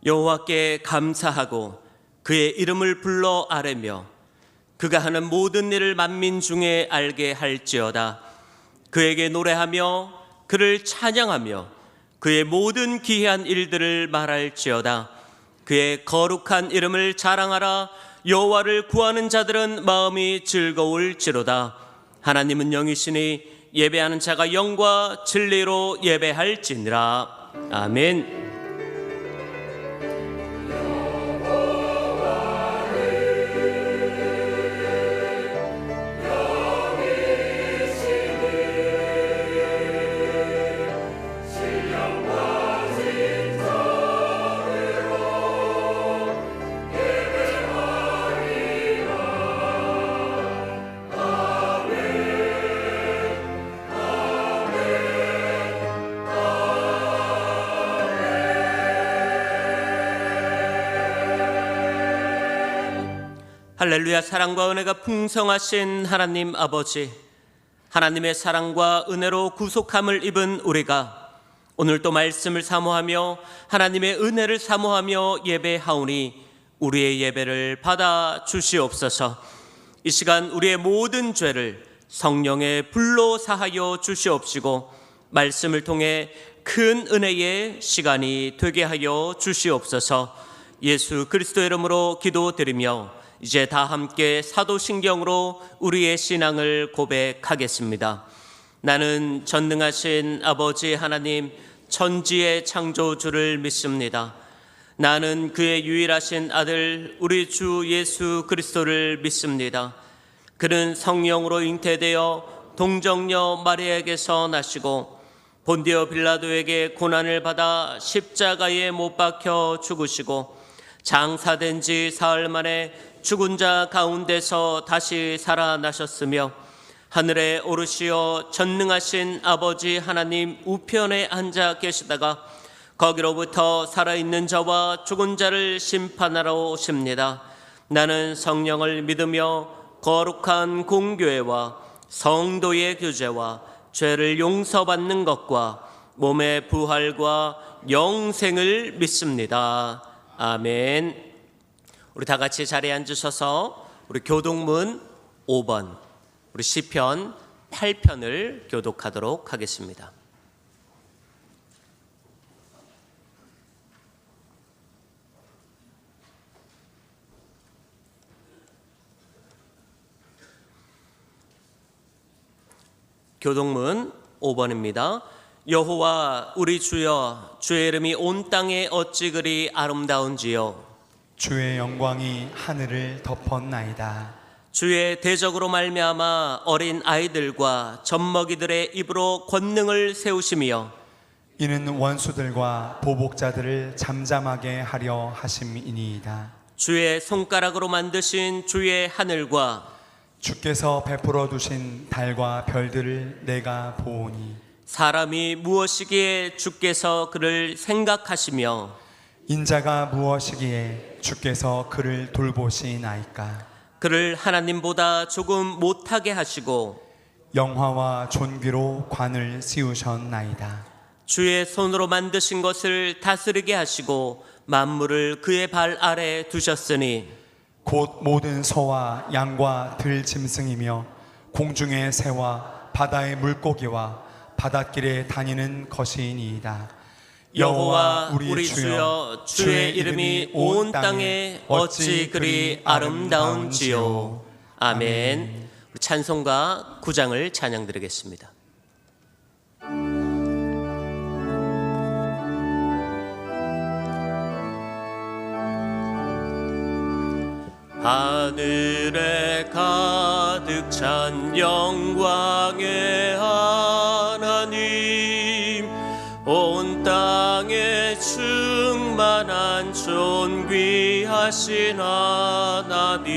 여호와께 감사하고 그의 이름을 불러 아뢰며 그가 하는 모든 일을 만민 중에 알게 할지어다. 그에게 노래하며 그를 찬양하며 그의 모든 기이한 일들을 말할지어다. 그의 거룩한 이름을 자랑하라. 여호와를 구하는 자들은 마음이 즐거울지로다. 하나님은 영이시니 예배하는 자가 영과 진리로 예배할지니라. 아멘. 할렐루야. 사랑과 은혜가 풍성하신 하나님 아버지, 하나님의 사랑과 은혜로 구속함을 입은 우리가 오늘 또 말씀을 사모하며 하나님의 은혜를 사모하며 예배하오니 우리의 예배를 받아 주시옵소서. 이 시간 우리의 모든 죄를 성령의 불로 사하여 주시옵시고 말씀을 통해 큰 은혜의 시간이 되게 하여 주시옵소서. 예수 그리스도의 이름으로 기도드리며 이제 다 함께 사도신경으로 우리의 신앙을 고백하겠습니다. 나는 전능하신 아버지 하나님 천지의 창조주를 믿습니다. 나는 그의 유일하신 아들 우리 주 예수 그리스도를 믿습니다. 그는 성령으로 잉태되어 동정녀 마리아에게서 나시고 본디오 빌라도에게 고난을 받아 십자가에 못 박혀 죽으시고 장사된 지 사흘 만에 죽은 자 가운데서 다시 살아나셨으며 하늘에 오르시어 전능하신 아버지 하나님 우편에 앉아 계시다가 거기로부터 살아있는 자와 죽은 자를 심판하러 오십니다. 나는 성령을 믿으며 거룩한 공교회와 성도의 교제와 죄를 용서받는 것과 몸의 부활과 영생을 믿습니다. 아멘. 우리 다 같이 자리에 앉으셔서 우리 교독문 5번, 우리 시편 8편을 교독하도록 하겠습니다. 교독문 5번입니다. 여호와 우리 주여, 주의 이름이 온 땅에 어찌 그리 아름다운지요. 주의 영광이 하늘을 덮었나이다. 주의 대적으로 말미암아 어린 아이들과 젖먹이들의 입으로 권능을 세우시며 이는 원수들과 보복자들을 잠잠하게 하려 하심이니이다. 주의 손가락으로 만드신 주의 하늘과 주께서 베풀어 두신 달과 별들을 내가 보오니 사람이 무엇이기에 주께서 그를 생각하시며 인자가 무엇이기에 주께서 그를 돌보시나이까. 그를 하나님보다 조금 못하게 하시고 영화와 존귀로 관을 씌우셨나이다. 주의 손으로 만드신 것을 다스리게 하시고 만물을 그의 발 아래 두셨으니 곧 모든 소와 양과 들 짐승이며 공중의 새와 바다의 물고기와 바닷길에 다니는 것이니이다. 여호와 우리 주여, 주의 이름이 온 땅에 어찌 그리 아름다운지요. 아멘. 우리 찬송가 9장을 찬양드리겠습니다. 하늘에 가득 찬 영광의 하나님, 온 땅에 충만한 존귀하신 하나님,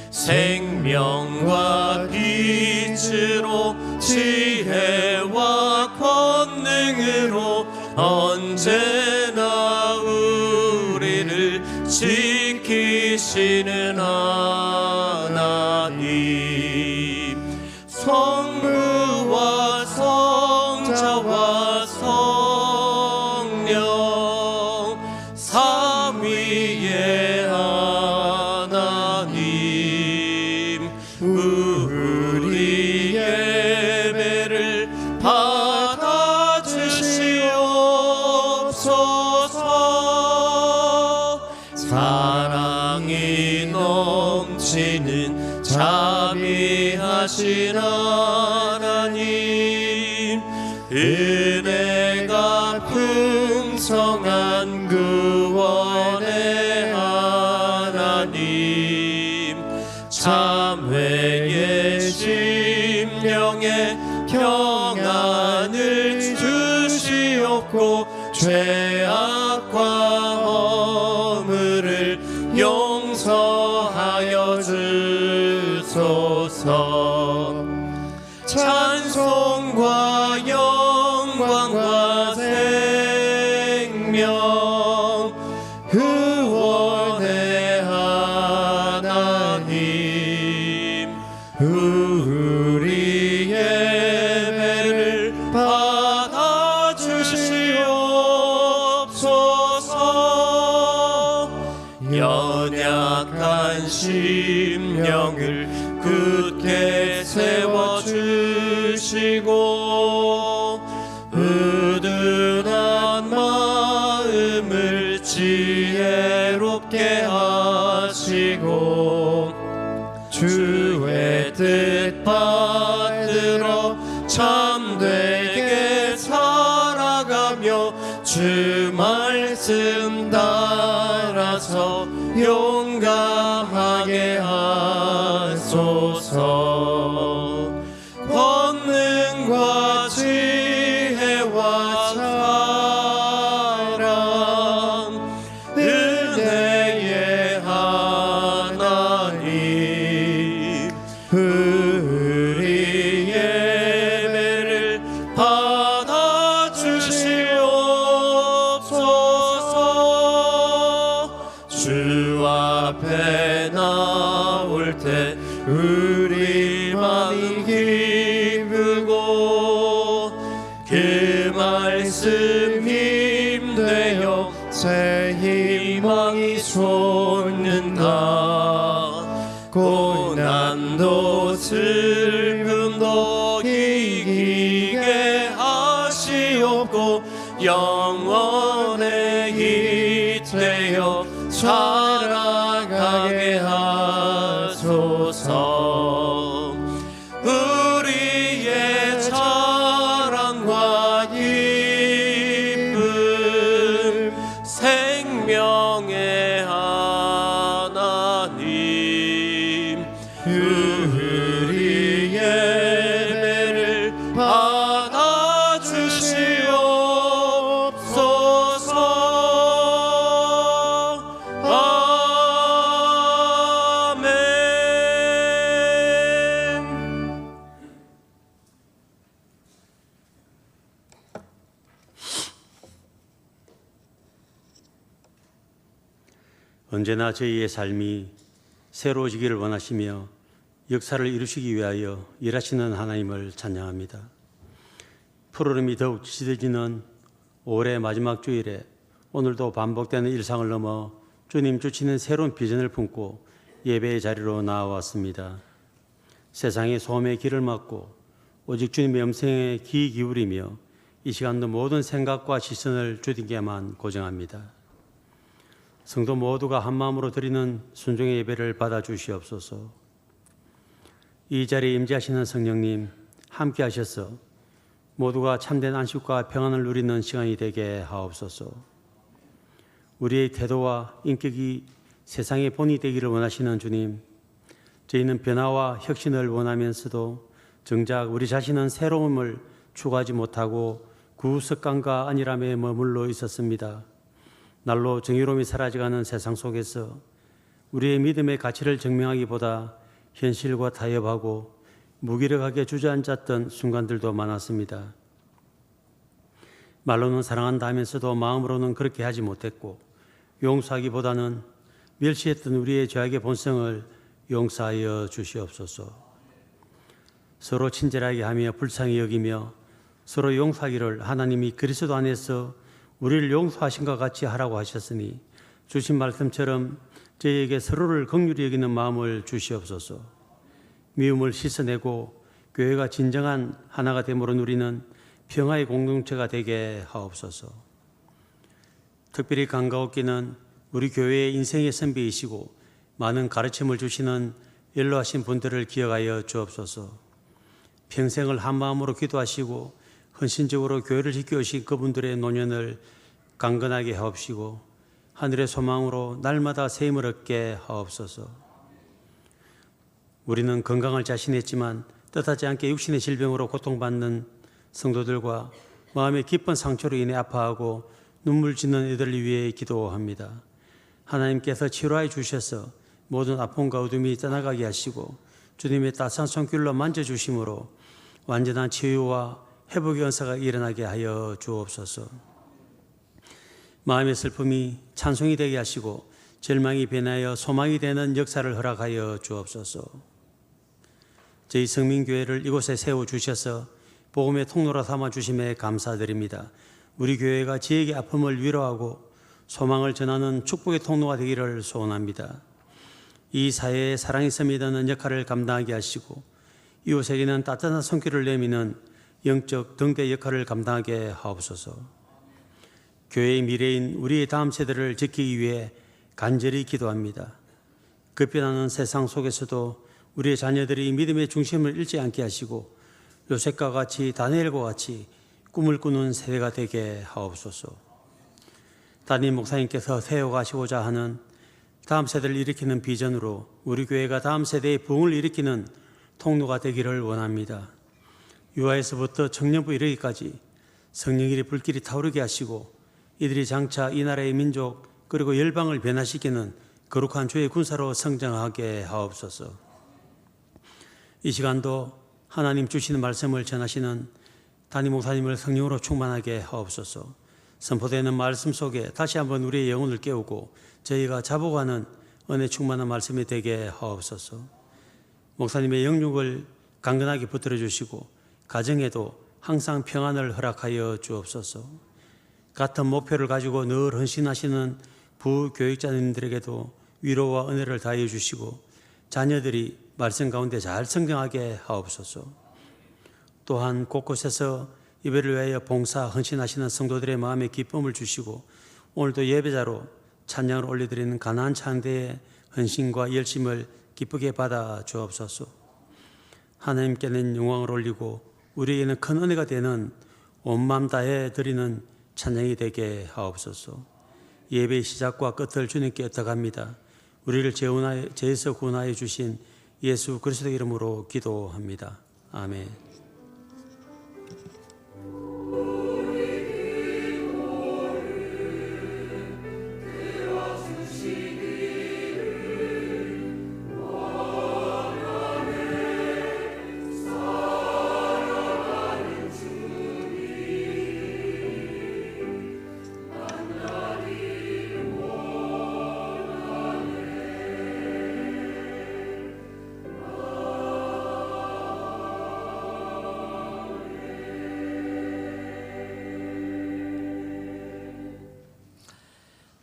생명과 빛으로 지혜와 권능으로 언제나 우리를 지키시는 하나님, 성부와 성자와 성령 자비하신 하나님, 은혜가 풍성한 구원의 하나님, 참회의 심령에 평안을 주시옵고 죄악과 허물을 용서하여 주소서. 찬송과 영광과 생명 구원의 하나님, 우리 예배를 받아주시옵소서. 연약한 심령을 굳게 세워주시고 으둔한 마음을 지혜롭게 하시고 주의 뜻 받들어 참되게 살아가며 주 말씀 따라서 용감하게 하소서. 권능과 지혜와 사랑 은혜의 하나님, 우리 예배를 받아주시옵소서. 주 앞에 나올 때 우리 마음이 기쁘고 그 말씀 힘되어 새 희망이 솟는다. 고난도 슬픔도 이기게 하시옵고 영원에 잇되어 살아가게 하소서. 우리의 자랑과 기쁨 생명의 하나님, 우리 예배를 받아주시옵소서. 아멘. 언제나 저희의 삶이 새로워지기를 원하시며 역사를 이루시기 위하여 일하시는 하나님을 찬양합니다. 푸르름이 더욱 짙어지는 올해 마지막 주일에 오늘도 반복되는 일상을 넘어 주님 주시는 새로운 비전을 품고 예배의 자리로 나아왔습니다. 세상의 소음의 길을 막고 오직 주님의 음성에 귀 기울이며 이 시간도 모든 생각과 시선을 주님께만 고정합니다. 성도 모두가 한마음으로 드리는 순종의 예배를 받아주시옵소서. 이 자리에 임재하시는 성령님 함께 하셔서 모두가 참된 안식과 평안을 누리는 시간이 되게 하옵소서. 우리의 태도와 인격이 세상의 본이 되기를 원하시는 주님, 저희는 변화와 혁신을 원하면서도 정작 우리 자신은 새로움을 추구하지 못하고 구습관과 안일함에 머물러 있었습니다. 날로 정의로움이 사라져가는 세상 속에서 우리의 믿음의 가치를 증명하기보다 현실과 타협하고 무기력하게 주저앉았던 순간들도 많았습니다. 말로는 사랑한다 하면서도 마음으로는 그렇게 하지 못했고 용서하기보다는 멸시했던 우리의 죄악의 본성을 용서하여 주시옵소서. 서로 친절하게 하며 불쌍히 여기며 서로 용서하기를 하나님이 그리스도 안에서 우리를 용서하신 것 같이 하라고 하셨으니 주신 말씀처럼 저희에게 서로를 긍휼히 여기는 마음을 주시옵소서. 미움을 씻어내고 교회가 진정한 하나가 됨으로 누리는 평화의 공동체가 되게 하옵소서. 특별히 반가웠기는 우리 교회의 인생의 선배이시고 많은 가르침을 주시는 연로하신 분들을 기억하여 주옵소서. 평생을 한마음으로 기도하시고 헌신적으로 교회를 지켜오신 그분들의 노년을 강건하게 하옵시고 하늘의 소망으로 날마다 새 힘을 얻게 하옵소서. 우리는 건강을 자신했지만 뜻하지 않게 육신의 질병으로 고통받는 성도들과 마음의 깊은 상처로 인해 아파하고 눈물 짓는 이들을 위해 기도합니다. 하나님께서 치료하여 주셔서 모든 아픔과 어둠이 떠나가게 하시고 주님의 따스한 손길로 만져주심으로 완전한 치유와 회복의 은사가 일어나게 하여 주옵소서. 마음의 슬픔이 찬송이 되게 하시고 절망이 변하여 소망이 되는 역사를 허락하여 주옵소서. 저희 성민교회를 이곳에 세워주셔서 복음의 통로로 삼아주심에 감사드립니다. 우리 교회가 지역의 아픔을 위로하고 소망을 전하는 축복의 통로가 되기를 소원합니다. 이 사회에 사랑이 스며드는 역할을 감당하게 하시고 이웃에게는 따뜻한 손길을 내미는 영적 등대 역할을 감당하게 하옵소서. 교회의 미래인 우리의 다음 세대를 지키기 위해 간절히 기도합니다. 급변하는 세상 속에서도 우리의 자녀들이 믿음의 중심을 잃지 않게 하시고 요셉과 같이 다니엘과 같이 꿈을 꾸는 세대가 되게 하옵소서. 담임 목사님께서 세워가시고자 하는 다음 세대를 일으키는 비전으로 우리 교회가 다음 세대의 부흥을 일으키는 통로가 되기를 원합니다. 유아에서부터 청년부 이르기까지 성령의 불길이 타오르게 하시고 이들이 장차 이 나라의 민족 그리고 열방을 변화시키는 거룩한 주의 군사로 성장하게 하옵소서. 이 시간도 하나님 주시는 말씀을 전하시는 담임 목사님을 성령으로 충만하게 하옵소서. 선포되는 말씀 속에 다시 한번 우리의 영혼을 깨우고 저희가 자복하는 은혜 충만한 말씀이 되게 하옵소서. 목사님의 영육을 강건하게 붙들어 주시고 가정에도 항상 평안을 허락하여 주옵소서. 같은 목표를 가지고 늘 헌신하시는 부교육자님들에게도 위로와 은혜를 다해 주시고 자녀들이 말씀 가운데 잘 성장하게 하옵소서. 또한 곳곳에서 예배를 위하여 봉사 헌신하시는 성도들의 마음에 기쁨을 주시고 오늘도 예배자로 찬양을 올려드리는 가나안 창대의 헌신과 열심을 기쁘게 받아 주옵소서. 하나님께는 영광을 올리고 우리에게는 큰 은혜가 되는 온 마음 다해 드리는 찬양이 되게 하옵소서. 예배의 시작과 끝을 주님께 ঐ탁합니다. 우리를 죄에서 구원하여 주신 예수 그리스도의 이름으로 기도합니다. 아멘.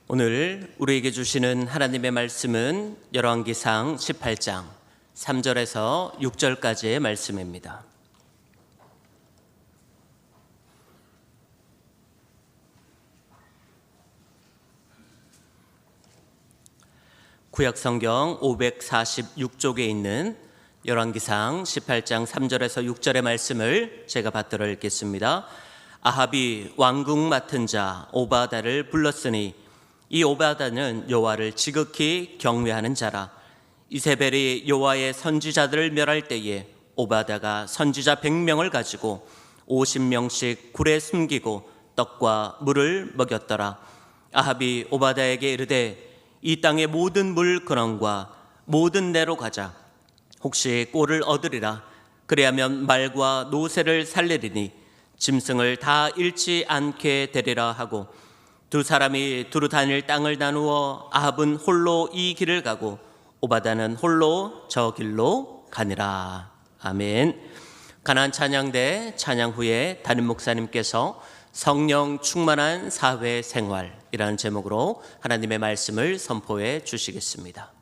오늘 우리에게 주시는 하나님의 말씀은 열왕기상 18장 3절에서 6절까지의 말씀입니다. 구약성경 546쪽에 있는 열왕기상 18장 3절에서 6절의 말씀을 제가 받들어 읽겠습니다. 아합이 왕궁 맡은 자 오바다를 불렀으니 이 오바다는 여호와를 지극히 경외하는 자라. 이세벨이 여호와의 선지자들을 멸할 때에 오바다가 선지자 100명을 가지고 50명씩 굴에 숨기고 떡과 물을 먹였더라. 아합이 오바다에게 이르되 이 땅의 모든 물 근원과 모든 내로 가자. 혹시 꼴을 얻으리라. 그리하면 말과 노새를 살리리니 짐승을 다 잃지 않게 되리라 하고 두 사람이 두루 다닐 땅을 나누어 아합은 홀로 이 길을 가고 오바다는 홀로 저 길로 가니라. 아멘. 가나안 찬양대 찬양 후에 담임 목사님께서 성령 충만한 사회 생활이라는 제목으로 하나님의 말씀을 선포해 주시겠습니다.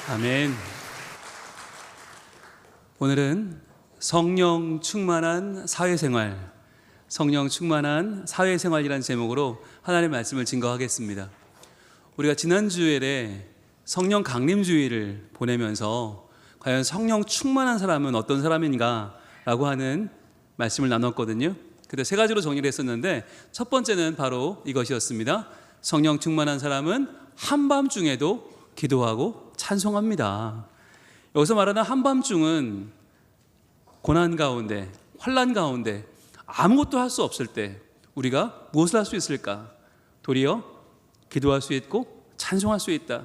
아멘. 오늘은 성령 충만한 사회생활, 성령 충만한 사회생활이라는 제목으로 하나님의 말씀을 증거하겠습니다. 우리가 지난 주일에 성령 강림주의를 보내면서 과연 성령 충만한 사람은 어떤 사람인가 라고 하는 말씀을 나눴거든요. 그때 세 가지로 정리를 했었는데 첫 번째는 바로 이것이었습니다. 성령 충만한 사람은 한밤중에도 기도하고 찬송합니다. 여기서 말하는 한밤중은 고난 가운데, 환난 가운데 아무것도 할 수 없을 때 우리가 무엇을 할 수 있을까? 도리어 기도할 수 있고 찬송할 수 있다.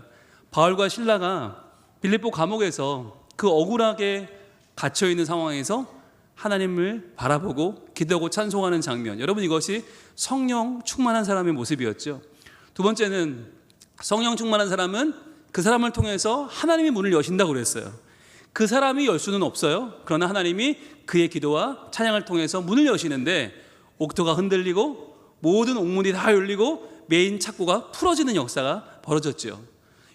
바울과 실라가 빌립보 감옥에서 그 억울하게 갇혀있는 상황에서 하나님을 바라보고 기도하고 찬송하는 장면, 여러분 이것이 성령 충만한 사람의 모습이었죠. 두 번째는 성령 충만한 사람은 그 사람을 통해서 하나님이 문을 여신다고 그랬어요. 그 사람이 열 수는 없어요. 그러나 하나님이 그의 기도와 찬양을 통해서 문을 여시는데 옥토가 흔들리고 모든 옥문이 다 열리고 메인 착고가 풀어지는 역사가 벌어졌죠.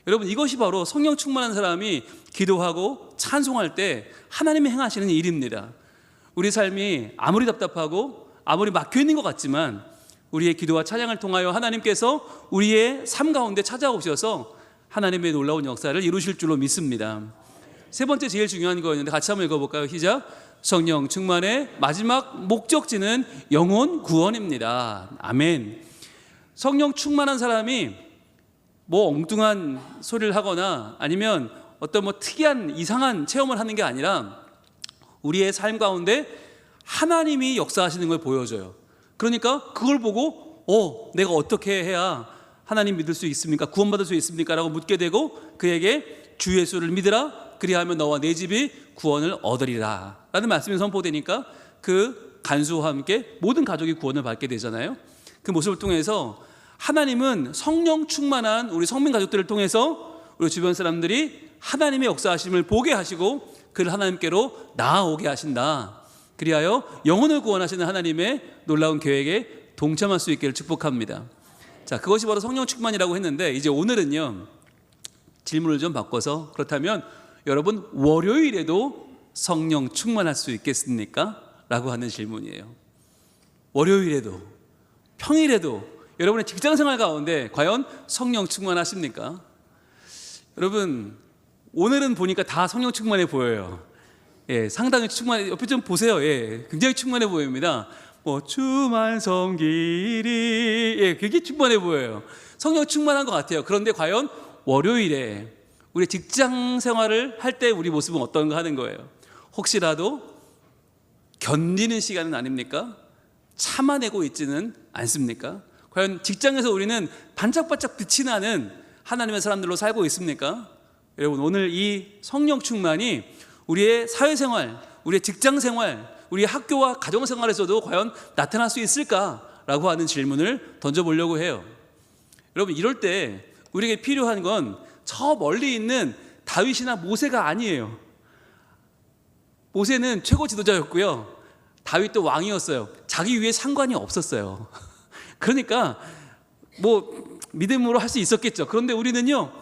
여러분 이것이 바로 성령 충만한 사람이 기도하고 찬송할 때 하나님이 행하시는 일입니다. 우리 삶이 아무리 답답하고 아무리 막혀있는 것 같지만 우리의 기도와 찬양을 통하여 하나님께서 우리의 삶 가운데 찾아오셔서 하나님의 놀라운 역사를 이루실 줄로 믿습니다. 세 번째 제일 중요한 거였는데 같이 한번 읽어볼까요? 시작. 성령 충만의 마지막 목적지는 영혼 구원입니다. 아멘. 성령 충만한 사람이 뭐 엉뚱한 소리를 하거나 아니면 어떤 뭐 특이한 이상한 체험을 하는 게 아니라 우리의 삶 가운데 하나님이 역사하시는 걸 보여줘요. 그러니까 그걸 보고 내가 어떻게 해야 하나님 믿을 수 있습니까? 구원받을 수 있습니까? 라고 묻게 되고 그에게 주 예수를 믿으라 그리하면 너와 내 집이 구원을 얻으리라 라는 말씀이 선포되니까 그 간수와 함께 모든 가족이 구원을 받게 되잖아요. 그 모습을 통해서 하나님은 성령 충만한 우리 성민 가족들을 통해서 우리 주변 사람들이 하나님의 역사하심을 보게 하시고 그를 하나님께로 나아오게 하신다. 그리하여 영혼을 구원하시는 하나님의 놀라운 계획에 동참할 수 있기를 축복합니다. 자, 그것이 바로 성령 충만이라고 했는데, 이제 오늘은요, 질문을 좀 바꿔서, 그렇다면 여러분 월요일에도 성령 충만할 수 있겠습니까? 라고 하는 질문이에요. 월요일에도, 평일에도 여러분의 직장생활 가운데 과연 성령 충만하십니까? 여러분 오늘은 보니까 다 성령 충만해 보여요. 예, 상당히 충만해. 옆에 좀 보세요. 예, 굉장히 충만해 보입니다. 뭐 주만 섬기리, 예, 그게 충만해 보여요. 성령 충만한 것 같아요. 그런데 과연 월요일에 우리 직장 생활을 할 때 우리 모습은 어떤가 하는 거예요. 혹시라도 견디는 시간은 아닙니까? 참아내고 있지는 않습니까? 과연 직장에서 우리는 반짝반짝 빛이 나는 하나님의 사람들로 살고 있습니까? 여러분 오늘 이 성령 충만이 우리의 사회생활, 우리의 직장생활, 우리의 학교와 가정생활에서도 과연 나타날 수 있을까라고 하는 질문을 던져보려고 해요. 여러분 이럴 때 우리에게 필요한 건 저 멀리 있는 다윗이나 모세가 아니에요. 모세는 최고 지도자였고요, 다윗도 왕이었어요. 자기 위에 상관이 없었어요. 그러니까 뭐 믿음으로 할 수 있었겠죠. 그런데 우리는요,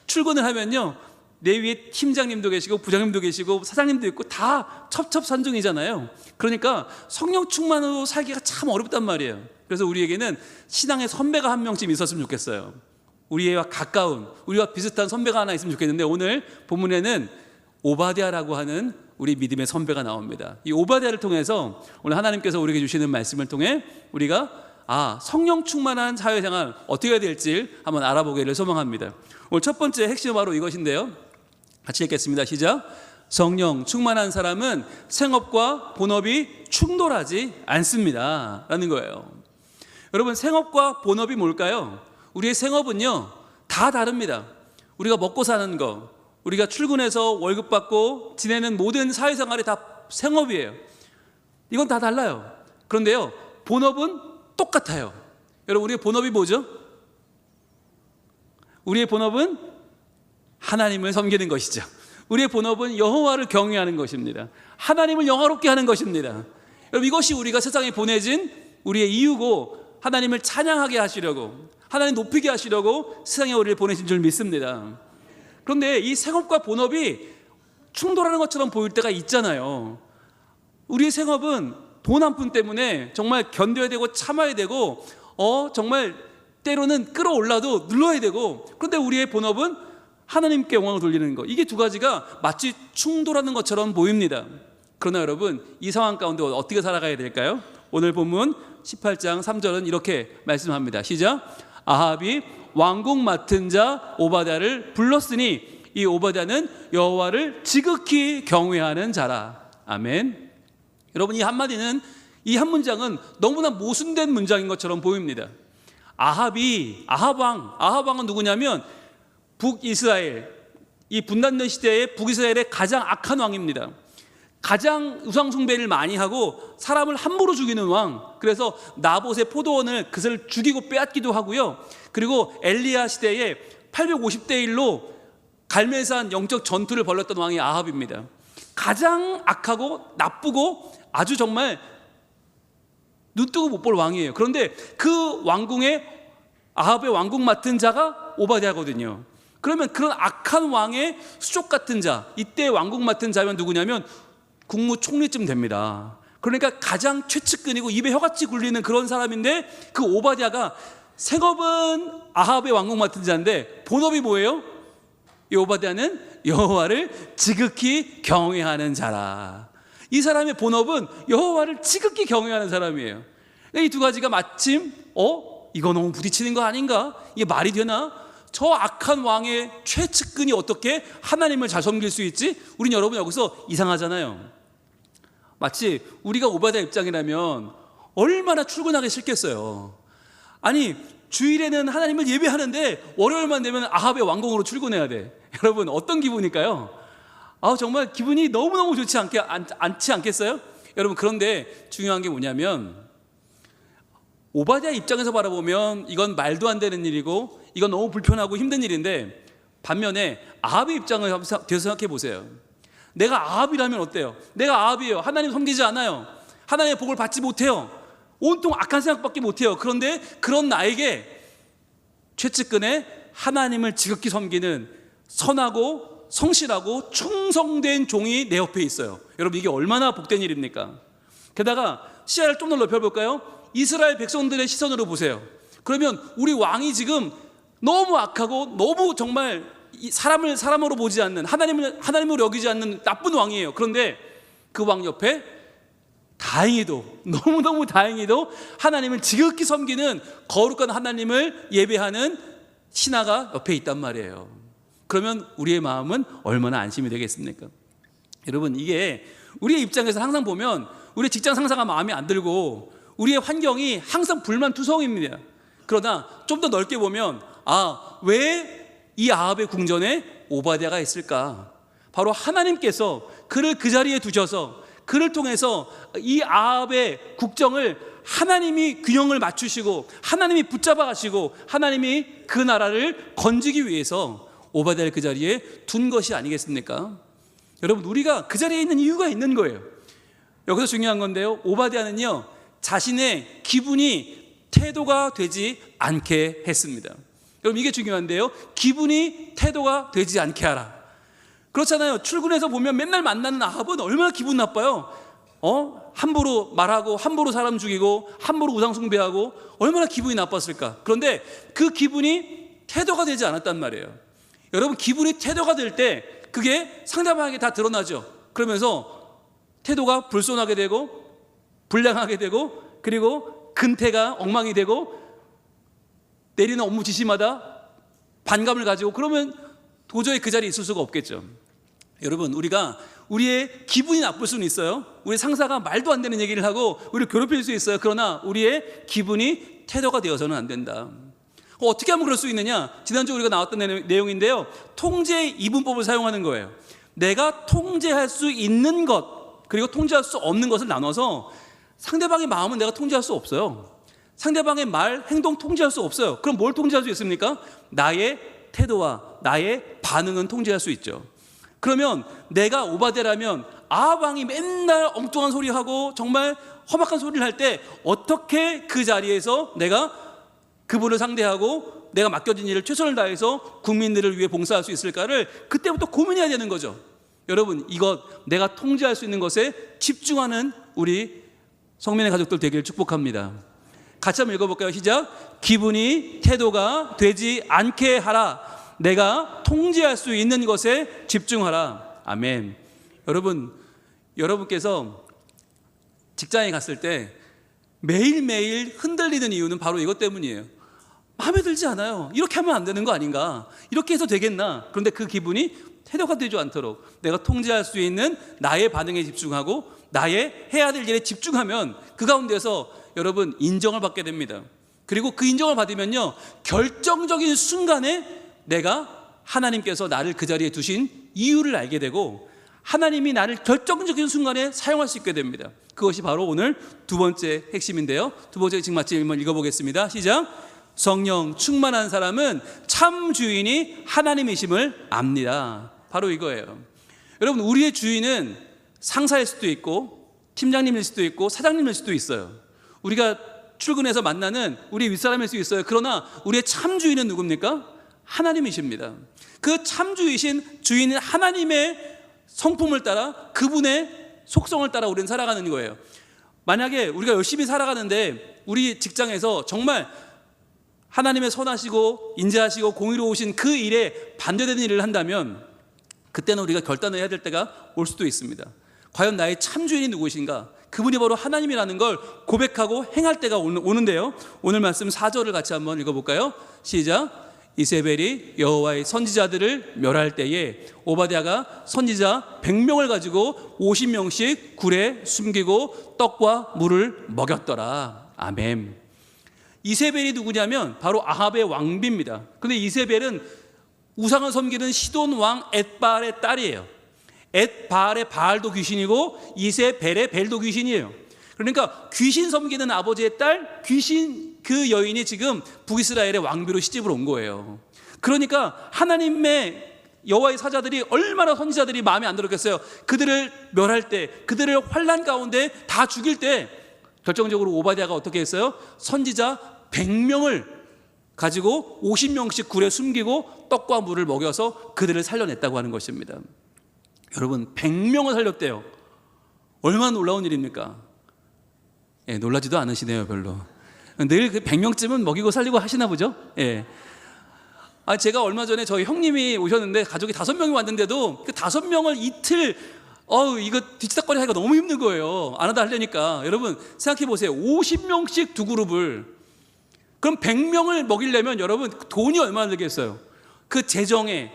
출근을 하면요, 내 위에 팀장님도 계시고 부장님도 계시고 사장님도 있고 다 첩첩산중이잖아요. 그러니까 성령 충만으로 살기가 참 어렵단 말이에요. 그래서 우리에게는 신앙의 선배가 한 명쯤 있었으면 좋겠어요. 우리와 가까운, 우리와 비슷한 선배가 하나 있으면 좋겠는데, 오늘 본문에는 오바댜라고 하는 우리 믿음의 선배가 나옵니다. 이 오바댜를 통해서 오늘 하나님께서 우리에게 주시는 말씀을 통해 우리가 성령 충만한 사회생활 어떻게 해야 될지 한번 알아보기를 소망합니다. 오늘 첫 번째 핵심은 바로 이것인데요, 같이 읽겠습니다. 시작. 성령 충만한 사람은 생업과 본업이 충돌하지 않습니다 라는 거예요. 여러분 생업과 본업이 뭘까요? 우리의 생업은요 다 다릅니다. 우리가 먹고 사는 거, 우리가 출근해서 월급 받고 지내는 모든 사회생활이 다 생업이에요. 이건 다 달라요. 그런데요 본업은 똑같아요. 여러분 우리의 본업이 뭐죠? 우리의 본업은 하나님을 섬기는 것이죠. 우리의 본업은 여호와를 경외하는 것입니다. 하나님을 영화롭게 하는 것입니다. 여러분 이것이 우리가 세상에 보내진 우리의 이유고, 하나님을 찬양하게 하시려고, 하나님 높이게 하시려고 세상에 우리를 보내신 줄 믿습니다. 그런데 이 생업과 본업이 충돌하는 것처럼 보일 때가 있잖아요. 우리의 생업은 돈 한 푼 때문에 정말 견뎌야 되고 참아야 되고 정말 때로는 끌어올라도 눌러야 되고, 그런데 우리의 본업은 하나님께 영광을 돌리는 것, 이게 두 가지가 마치 충돌하는 것처럼 보입니다. 그러나 여러분 이 상황 가운데 어떻게 살아가야 될까요? 오늘 본문 18장 3절은 이렇게 말씀합니다. 시작. 아합이 왕궁 맡은 자 오바댜를 불렀으니 이 오바댜는 여호와를 지극히 경외하는 자라. 아멘. 여러분 이 한마디는, 이 한 문장은 너무나 모순된 문장인 것처럼 보입니다. 아합왕은 누구냐면 북이스라엘, 이 분단된 시대의 북이스라엘의 가장 악한 왕입니다. 가장 우상숭배를 많이 하고 사람을 함부로 죽이는 왕. 그래서 나봇의 포도원을 그것을 죽이고 빼앗기도 하고요, 그리고 엘리야 시대에 850대 1로 갈매산 영적 전투를 벌였던 왕이 아합입니다. 가장 악하고 나쁘고 아주 정말 눈뜨고 못 볼 왕이에요. 그런데 그 왕궁에 아합의 왕궁 맡은 자가 오바댜거든요. 그러면 그런 악한 왕의 수족 같은 자, 이때 왕궁 맡은 자면 누구냐면 국무총리쯤 됩니다. 그러니까 가장 최측근이고 입에 혀같이 굴리는 그런 사람인데, 그 오바댜가 생업은 아합의 왕궁 맡은 자인데 본업이 뭐예요? 이 오바댜는 여호와를 지극히 경외하는 자라. 이 사람의 본업은 여호와를 지극히 경외하는 사람이에요. 이 두 가지가 마침 이거 너무 부딪히는 거 아닌가? 이게 말이 되나? 저 악한 왕의 최측근이 어떻게 하나님을 잘 섬길 수 있지? 우린 여러분 여기서 이상하잖아요. 마치 우리가 오바댜 입장이라면 얼마나 출근하기 싫겠어요. 아니 주일에는 하나님을 예배하는데 월요일만 되면 아합의 왕궁으로 출근해야 돼. 여러분 어떤 기분일까요? 정말 기분이 너무너무 좋지 않지 않겠어요? 여러분 그런데 중요한 게 뭐냐면, 오바댜 입장에서 바라보면 이건 말도 안 되는 일이고 이건 너무 불편하고 힘든 일인데, 반면에 아합의 입장을 대해서 생각해 보세요. 내가 아합이라면 어때요? 내가 아합이에요. 하나님 섬기지 않아요. 하나님의 복을 받지 못해요. 온통 악한 생각밖에 못해요. 그런데 그런 나에게 최측근에 하나님을 지극히 섬기는 선하고 성실하고 충성된 종이 내 옆에 있어요. 여러분, 이게 얼마나 복된 일입니까? 게다가 시야를 좀 더 넓혀볼까요? 이스라엘 백성들의 시선으로 보세요. 그러면 우리 왕이 지금 너무 악하고 너무 정말 사람을 사람으로 보지 않는, 하나님으로 여기지 않는 나쁜 왕이에요. 그런데 그 왕 옆에 다행히도, 너무너무 다행히도 하나님을 지극히 섬기는 거룩한 하나님을 예배하는 신하가 옆에 있단 말이에요. 그러면 우리의 마음은 얼마나 안심이 되겠습니까? 여러분, 이게 우리의 입장에서 항상 보면 우리 직장 상사가 마음에 안 들고 우리의 환경이 항상 불만투성입니다. 그러나 좀 더 넓게 보면, 왜 이 아합의 궁전에 오바댜가 있을까? 바로 하나님께서 그를 그 자리에 두셔서 그를 통해서 이 아합의 국정을 하나님이 균형을 맞추시고 하나님이 붙잡아 가시고 하나님이 그 나라를 건지기 위해서 오바댜를 그 자리에 둔 것이 아니겠습니까? 여러분, 우리가 그 자리에 있는 이유가 있는 거예요. 여기서 중요한 건데요, 오바댜는요 자신의 기분이 태도가 되지 않게 했습니다. 여러분, 이게 중요한데요, 기분이 태도가 되지 않게 하라. 그렇잖아요. 출근해서 보면 맨날 만나는 아합은 얼마나 기분 나빠요. 함부로 말하고 함부로 사람 죽이고 함부로 우상 숭배하고 얼마나 기분이 나빴을까. 그런데 그 기분이 태도가 되지 않았단 말이에요. 여러분, 기분이 태도가 될 때 그게 상대방에게 다 드러나죠. 그러면서 태도가 불손하게 되고 불량하게 되고, 그리고 근태가 엉망이 되고 내리는 업무 지시마다 반감을 가지고, 그러면 도저히 그 자리에 있을 수가 없겠죠. 여러분, 우리가 우리의 기분이 나쁠 수는 있어요. 우리 상사가 말도 안 되는 얘기를 하고 우리를 괴롭힐 수 있어요. 그러나 우리의 기분이 태도가 되어서는 안 된다. 어떻게 하면 그럴 수 있느냐? 지난주 우리가 나왔던 내용인데요, 통제 이분법을 사용하는 거예요. 내가 통제할 수 있는 것 그리고 통제할 수 없는 것을 나눠서, 상대방의 마음은 내가 통제할 수 없어요. 상대방의 말, 행동 통제할 수 없어요. 그럼 뭘 통제할 수 있습니까? 나의 태도와 나의 반응은 통제할 수 있죠. 그러면 내가 오바댜라면 아합 왕이 맨날 엉뚱한 소리하고 정말 험악한 소리를 할 때 어떻게 그 자리에서 내가 그분을 상대하고 내가 맡겨진 일을 최선을 다해서 국민들을 위해 봉사할 수 있을까를 그때부터 고민해야 되는 거죠. 여러분, 이것 내가 통제할 수 있는 것에 집중하는 우리 성민의 가족들 되기를 축복합니다. 같이 한번 읽어볼까요? 시작. 기분이 태도가 되지 않게 하라. 내가 통제할 수 있는 것에 집중하라. 아멘. 여러분께서 직장에 갔을 때 매일매일 흔들리는 이유는 바로 이것 때문이에요. 마음에 들지 않아요. 이렇게 하면 안 되는 거 아닌가? 이렇게 해서 되겠나? 그런데 그 기분이 태도가 되지 않도록 내가 통제할 수 있는 나의 반응에 집중하고 나의 해야 될 일에 집중하면 그 가운데서 여러분 인정을 받게 됩니다. 그리고 그 인정을 받으면요, 결정적인 순간에 내가 하나님께서 나를 그 자리에 두신 이유를 알게 되고 하나님이 나를 결정적인 순간에 사용할 수 있게 됩니다. 그것이 바로 오늘 두 번째 핵심인데요, 두 번째 마침 한번 읽어보겠습니다. 시작. 성령 충만한 사람은 참 주인이 하나님이심을 압니다. 바로 이거예요. 여러분, 우리의 주인은 상사일 수도 있고 팀장님일 수도 있고 사장님일 수도 있어요. 우리가 출근해서 만나는 우리 윗사람일 수 있어요. 그러나 우리의 참 주인은 누굽니까? 하나님이십니다. 그 참 주인은 하나님의 성품을 따라, 그분의 속성을 따라 우리는 살아가는 거예요. 만약에 우리가 열심히 살아가는데 우리 직장에서 정말 하나님의 선하시고 인자하시고 공의로우신 그 일에 반대되는 일을 한다면 그때는 우리가 결단을 해야 될 때가 올 수도 있습니다. 과연 나의 참 주인이 누구신가? 그분이 바로 하나님이라는 걸 고백하고 행할 때가 오는데요, 오늘 말씀 4절을 같이 한번 읽어볼까요? 시작. 이세벨이 여호와의 선지자들을 멸할 때에 오바댜가 선지자 100명을 가지고 50명씩 굴에 숨기고 떡과 물을 먹였더라. 아멘. 이세벨이 누구냐면 바로 아합의 왕비입니다. 그런데 이세벨은 우상을 섬기는 시돈 왕 엣바알의 딸이에요. 엣바알의 바알도 귀신이고 이세벨의 벨도 귀신이에요. 그러니까 귀신 섬기는 아버지의 딸, 귀신 그 여인이 지금 북이스라엘의 왕비로 시집을 온 거예요. 그러니까 하나님의 여호와의 사자들이 얼마나 선지자들이 마음에 안 들었겠어요. 그들을 멸할 때, 그들을 환난 가운데 다 죽일 때 결정적으로 오바댜가 어떻게 했어요? 선지자 100명을 가지고 50명씩 굴에 숨기고 떡과 물을 먹여서 그들을 살려냈다고 하는 것입니다. 여러분, 100명을 살렸대요. 얼마나 놀라운 일입니까? 예, 놀라지도 않으시네요, 별로. 늘 그 100명쯤은 먹이고 살리고 하시나 보죠? 예. 제가 얼마 전에 저희 형님이 오셨는데 가족이 5명이 왔는데도 그 5명을 이틀 이거 뒤치다거리 하기가 너무 힘든 거예요. 안 하다 하려니까. 여러분 생각해 보세요. 50명씩 두 그룹을, 그럼 100명을 먹이려면 여러분 돈이 얼마나 들겠어요? 그 재정에,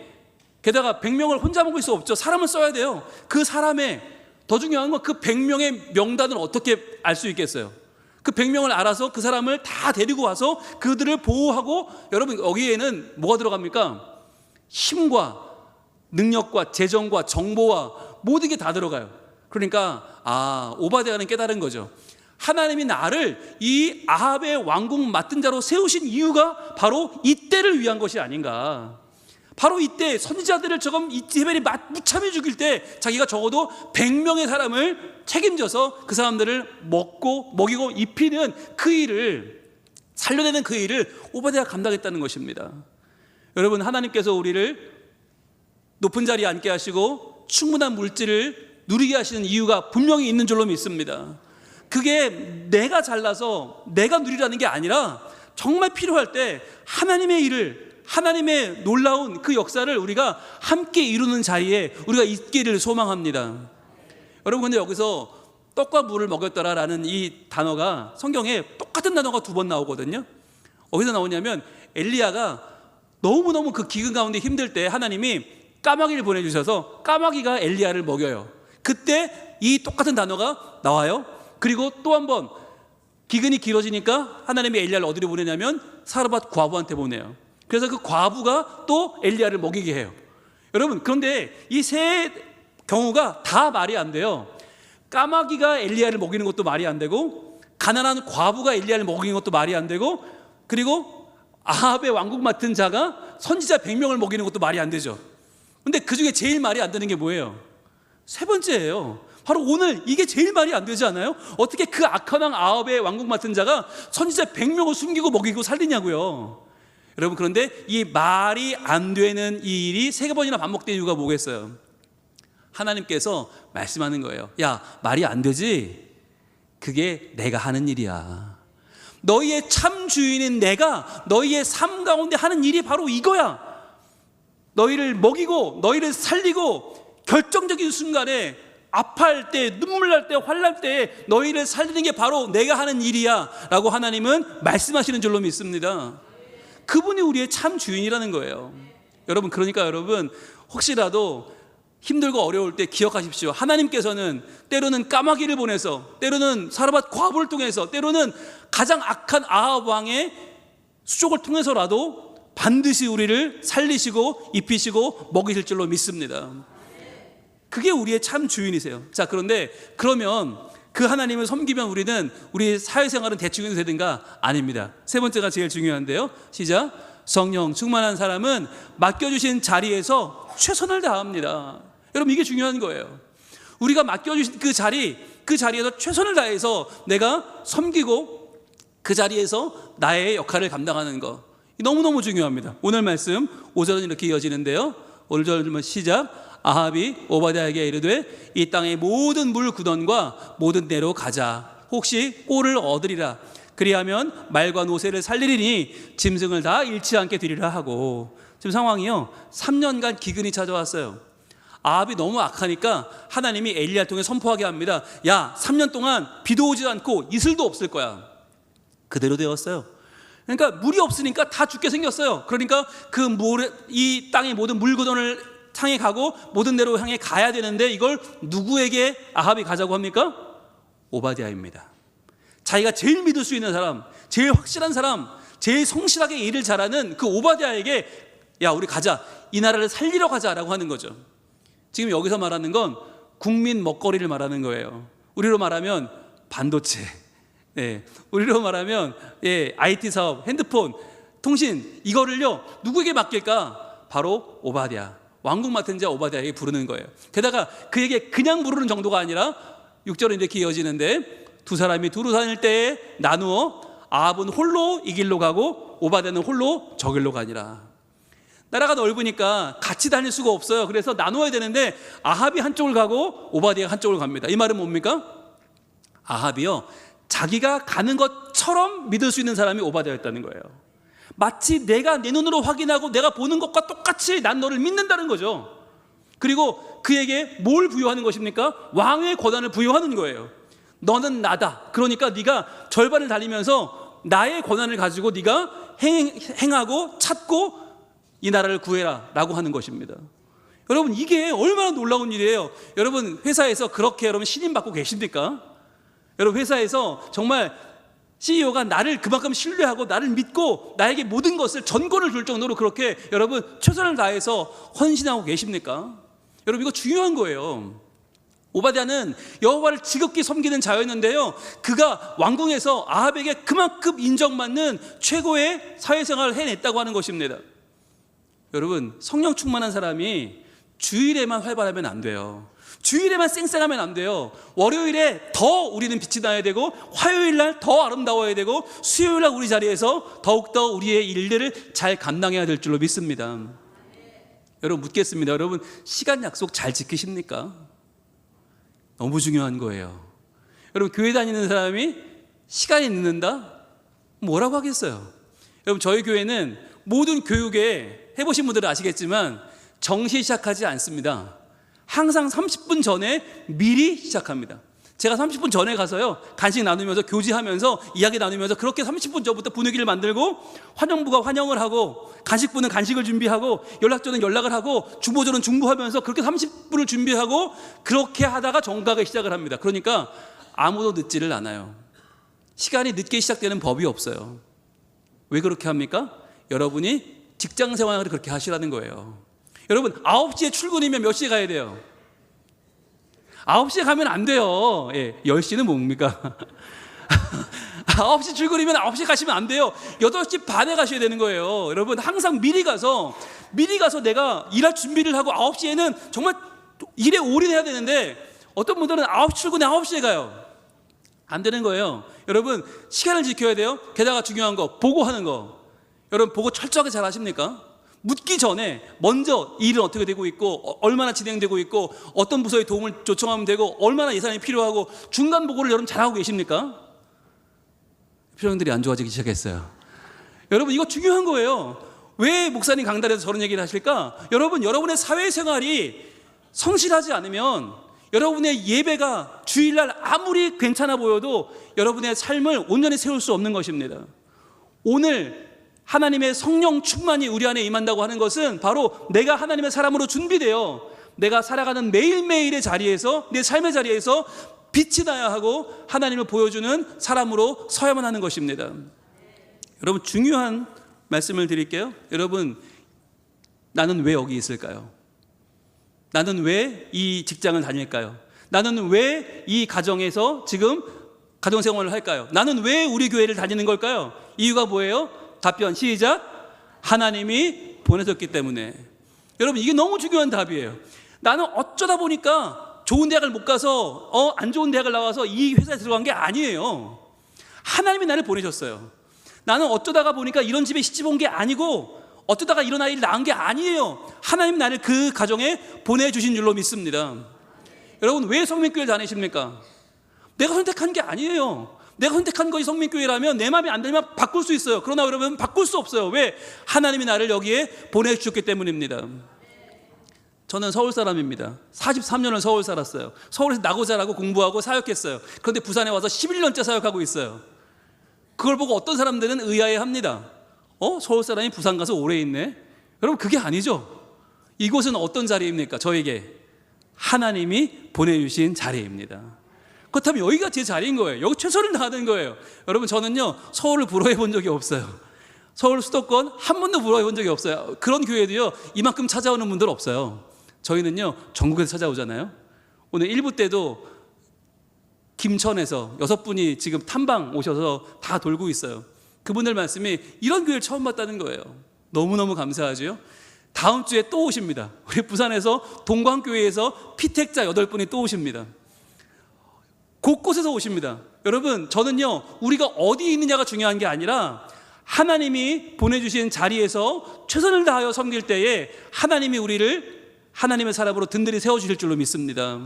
게다가 100명을 혼자 먹을 수 없죠. 사람을 써야 돼요. 그 사람의, 더 중요한 건 그 100명의 명단을 어떻게 알 수 있겠어요? 그 100명을 알아서 그 사람을 다 데리고 와서 그들을 보호하고, 여러분 여기에는 뭐가 들어갑니까? 힘과 능력과 재정과 정보와 모든 게 다 들어가요. 그러니까 오바댜는 깨달은 거죠. 하나님이 나를 이 아합의 왕국 맡은 자로 세우신 이유가 바로 이때를 위한 것이 아닌가. 바로 이때 선지자들을 조금 이즈벨이 무참히 죽일 때 자기가 적어도 100명의 사람을 책임져서 그 사람들을 먹이고 입히는 그 일을, 살려내는 그 일을 오바댜가 감당했다는 것입니다. 여러분, 하나님께서 우리를 높은 자리에 앉게 하시고 충분한 물질을 누리게 하시는 이유가 분명히 있는 줄로 믿습니다. 그게 내가 잘나서 내가 누리라는 게 아니라 정말 필요할 때 하나님의 일을, 하나님의 놀라운 그 역사를 우리가 함께 이루는 자리에 우리가 있기를 소망합니다. 여러분, 근데 여기서 떡과 물을 먹였더라라는 이 단어가 성경에 똑같은 단어가 2번 나오거든요. 어디서 나오냐면 엘리야가 너무너무 그 기근 가운데 힘들 때 하나님이 까마귀를 보내주셔서 까마귀가 엘리야를 먹여요. 그때 이 똑같은 단어가 나와요. 그리고 또 한 번 기근이 길어지니까 하나님이 엘리야를 어디로 보내냐면 사르밧 과부한테 보내요. 그래서 그 과부가 또 엘리야를 먹이게 해요. 여러분, 그런데 이 세 경우가 다 말이 안 돼요. 까마귀가 엘리야를 먹이는 것도 말이 안 되고, 가난한 과부가 엘리야를 먹이는 것도 말이 안 되고, 그리고 아합의 왕국 맡은 자가 선지자 100명을 먹이는 것도 말이 안 되죠. 근데 그 중에 제일 말이 안 되는 게 뭐예요? 세 번째예요. 바로 오늘 이게 제일 말이 안 되지 않아요? 어떻게 그 악한 왕 아합의 왕국 맡은 자가 선지자 100명을 숨기고 먹이고 살리냐고요. 여러분, 그런데 이 말이 안 되는 이 일이 3번이나 반복된 이유가 뭐겠어요? 하나님께서 말씀하는 거예요. 야, 말이 안 되지? 그게 내가 하는 일이야. 너희의 참 주인인 내가 너희의 삶 가운데 하는 일이 바로 이거야. 너희를 먹이고 너희를 살리고 결정적인 순간에 아파할 때, 눈물 날 때, 환날 때 너희를 살리는 게 바로 내가 하는 일이야 라고 하나님은 말씀하시는 줄로 믿습니다. 그분이 우리의 참 주인이라는 거예요. 여러분, 그러니까 여러분 혹시라도 힘들고 어려울 때 기억하십시오. 하나님께서는 때로는 까마귀를 보내서, 때로는 사르밧 과부를 통해서, 때로는 가장 악한 아합 왕의 수족을 통해서라도 반드시 우리를 살리시고 입히시고 먹이실 줄로 믿습니다. 그게 우리의 참 주인이세요. 자, 그런데 그러면 그 하나님을 섬기면 우리는 우리 사회생활은 대충 해도 되는가? 아닙니다. 3번째가 제일 중요한데요. 시작. 성령 충만한 사람은 맡겨주신 자리에서 최선을 다합니다. 여러분, 이게 중요한 거예요. 우리가 맡겨주신 그 자리에서 최선을 다해서 내가 섬기고 그 자리에서 나의 역할을 감당하는 거, 너무너무 중요합니다. 오늘 말씀 5절은 이렇게 이어지는데요. 5절 시작. 아합이 오바댜에게 이르되 이 땅의 모든 물 구덩과 모든 데로 가자. 혹시 꼴을 얻으리라. 그리하면 말과 노새를 살리리니 짐승을 다 잃지 않게 되리라 하고. 지금 상황이요, 3년간 기근이 찾아왔어요. 아합이 너무 악하니까 하나님이 엘리야를 통해 선포하게 합니다. 야, 3년 동안 비도 오지 않고 이슬도 없을 거야. 그대로 되었어요. 그러니까 물이 없으니까 다 죽게 생겼어요. 그러니까 이 땅의 모든 물구덩을 향해 가고 모든 데로 향해 가야 되는데 이걸 누구에게 아합이 가자고 합니까? 오바댜입니다. 자기가 제일 믿을 수 있는 사람, 제일 확실한 사람, 제일 성실하게 일을 잘하는 그 오바댜에게 야, 우리 가자, 이 나라를 살리러 가자라고 하는 거죠. 지금 여기서 말하는 건 국민 먹거리를 말하는 거예요. 우리로 말하면 반도체, 우리로 말하면 IT 사업, 핸드폰, 통신, 이거를요 누구에게 맡길까? 바로 오바댜. 왕궁 맡은 자 오바댜에게 부르는 거예요. 게다가 그에게 그냥 부르는 정도가 아니라 6절은 이렇게 이어지는데 두 사람이 두루 다닐 때에 나누어 아합은 홀로 이 길로 가고 오바댜는 홀로 저 길로 가니라. 나라가 넓으니까 같이 다닐 수가 없어요. 그래서 나누어야 되는데 아합이 한쪽을 가고 오바댜가 한쪽을 갑니다. 이 말은 뭡니까? 아합이요, 자기가 가는 것처럼 믿을 수 있는 사람이 오바댜였다는 거예요. 마치 내가 내 눈으로 확인하고 내가 보는 것과 똑같이 난 너를 믿는다는 거죠. 그리고 그에게 뭘 부여하는 것입니까? 왕의 권한을 부여하는 거예요. 너는 나다. 그러니까 네가 절반을 달리면서 나의 권한을 가지고 네가 행하고 찾고 이 나라를 구해라 라고 하는 것입니다. 여러분, 이게 얼마나 놀라운 일이에요. 여러분, 회사에서 그렇게 여러분 신임받고 계십니까? 여러분, 회사에서 정말 CEO가 나를 그만큼 신뢰하고 나를 믿고 나에게 모든 것을 전권을 줄 정도로 그렇게 여러분 최선을 다해서 헌신하고 계십니까? 여러분, 이거 중요한 거예요. 오바댜는 여호와를 지극히 섬기는 자였는데요, 그가 왕궁에서 아합에게 그만큼 인정받는 최고의 사회생활을 해냈다고 하는 것입니다. 여러분, 성령 충만한 사람이 주일에만 활발하면 안 돼요. 주일에만 쌩쌩하면 안 돼요. 월요일에 더 우리는 빛이 나야 되고, 화요일 날 더 아름다워야 되고, 수요일 날 우리 자리에서 더욱더 우리의 일들을 잘 감당해야 될 줄로 믿습니다. 여러분, 묻겠습니다. 여러분, 시간 약속 잘 지키십니까? 너무 중요한 거예요. 여러분, 교회 다니는 사람이 시간이 늦는다? 뭐라고 하겠어요? 여러분, 저희 교회는 모든 교육에 해보신 분들은 아시겠지만 정시 시작하지 않습니다. 항상 30분 전에 미리 시작합니다. 제가 30분 전에 가서요, 간식 나누면서 교제하면서 이야기 나누면서 그렇게 30분 전부터 분위기를 만들고, 환영부가 환영을 하고, 간식부는 간식을 준비하고, 연락조는 연락을 하고, 중보조는 중보하면서 그렇게 30분을 준비하고, 그렇게 하다가 정각에 시작을 합니다. 그러니까 아무도 늦지를 않아요. 시간이 늦게 시작되는 법이 없어요. 왜 그렇게 합니까? 여러분이 직장 생활을 그렇게 하시라는 거예요. 여러분, 9시에 출근이면 몇 시에 가야 돼요? 9시에 가면 안 돼요. 예, 10시는 뭡니까? 9시 출근이면 9시에 가시면 안 돼요. 8시 반에 가셔야 되는 거예요. 여러분, 항상 미리 가서 내가 일할 준비를 하고 9시에는 정말 일에 올인해야 되는데, 어떤 분들은 9시 출근에 9시에 가요. 안 되는 거예요. 여러분, 시간을 지켜야 돼요. 게다가 중요한 거, 보고하는 거. 여러분, 보고 철저하게 잘 하십니까? 묻기 전에 먼저 일은 어떻게 되고 있고, 얼마나 진행되고 있고, 어떤 부서의 도움을 요청하면 되고, 얼마나 예산이 필요하고, 중간 보고를 여러분 잘하고 계십니까? 표정들이 안 좋아지기 시작했어요. 여러분, 이거 중요한 거예요. 왜 목사님 강단에서 저런 얘기를 하실까? 여러분, 여러분의 사회생활이 성실하지 않으면 여러분의 예배가 주일날 아무리 괜찮아 보여도 여러분의 삶을 온전히 세울 수 없는 것입니다. 오늘 하나님의 성령 충만이 우리 안에 임한다고 하는 것은 바로 내가 하나님의 사람으로 준비되어 내가 살아가는 매일매일의 자리에서, 내 삶의 자리에서 빛이 나야 하고 하나님을 보여주는 사람으로 서야만 하는 것입니다. 여러분, 중요한 말씀을 드릴게요. 여러분, 나는 왜 여기 있을까요? 나는 왜 이 직장을 다닐까요? 나는 왜 이 가정에서 지금 가정생활을 할까요? 나는 왜 우리 교회를 다니는 걸까요? 이유가 뭐예요? 답변 시작. 하나님이 보내셨기 때문에. 여러분, 이게 너무 중요한 답이에요. 나는 어쩌다 보니까 좋은 대학을 못 가서 안 좋은 대학을 나와서 이 회사에 들어간 게 아니에요. 하나님이 나를 보내셨어요. 나는 어쩌다가 보니까 이런 집에 시집 온 게 아니고, 어쩌다가 이런 아이를 낳은 게 아니에요. 하나님 나를 그 가정에 보내주신 줄로 믿습니다. 여러분, 왜 성민교회를 다니십니까? 내가 선택한 게 아니에요. 내가 선택한 것이 성민교회라면 내 마음에 안 들면 바꿀 수 있어요. 그러나 여러분, 바꿀 수 없어요. 왜? 하나님이 나를 여기에 보내주셨기 때문입니다. 저는 서울 사람입니다. 43년을 서울 살았어요. 서울에서 나고 자라고 공부하고 사역했어요. 그런데 부산에 와서 11년째 사역하고 있어요. 그걸 보고 어떤 사람들은 의아해합니다. 서울 사람이 부산 가서 오래 있네? 여러분, 그게 아니죠. 이곳은 어떤 자리입니까? 저에게 하나님이 보내주신 자리입니다. 그렇다면 여기가 제 자리인 거예요. 여기 최선을 다하는 거예요. 여러분, 저는요, 서울을 부러워해 본 적이 없어요. 서울 수도권 한 번도 부러워해 본 적이 없어요. 그런 교회도요, 이만큼 찾아오는 분들 없어요. 저희는요, 전국에서 찾아오잖아요. 오늘 1부 때도 김천에서 6분이 지금 탐방 오셔서 다 돌고 있어요. 그분들 말씀이 이런 교회를 처음 봤다는 거예요. 너무너무 감사하죠. 다음 주에 또 오십니다. 우리 부산에서 동광교회에서 피택자 8분이 또 오십니다. 곳곳에서 오십니다. 여러분, 저는요, 우리가 어디 있느냐가 중요한 게 아니라 하나님이 보내주신 자리에서 최선을 다하여 섬길 때에 하나님이 우리를 하나님의 사람으로 든든히 세워주실 줄로 믿습니다.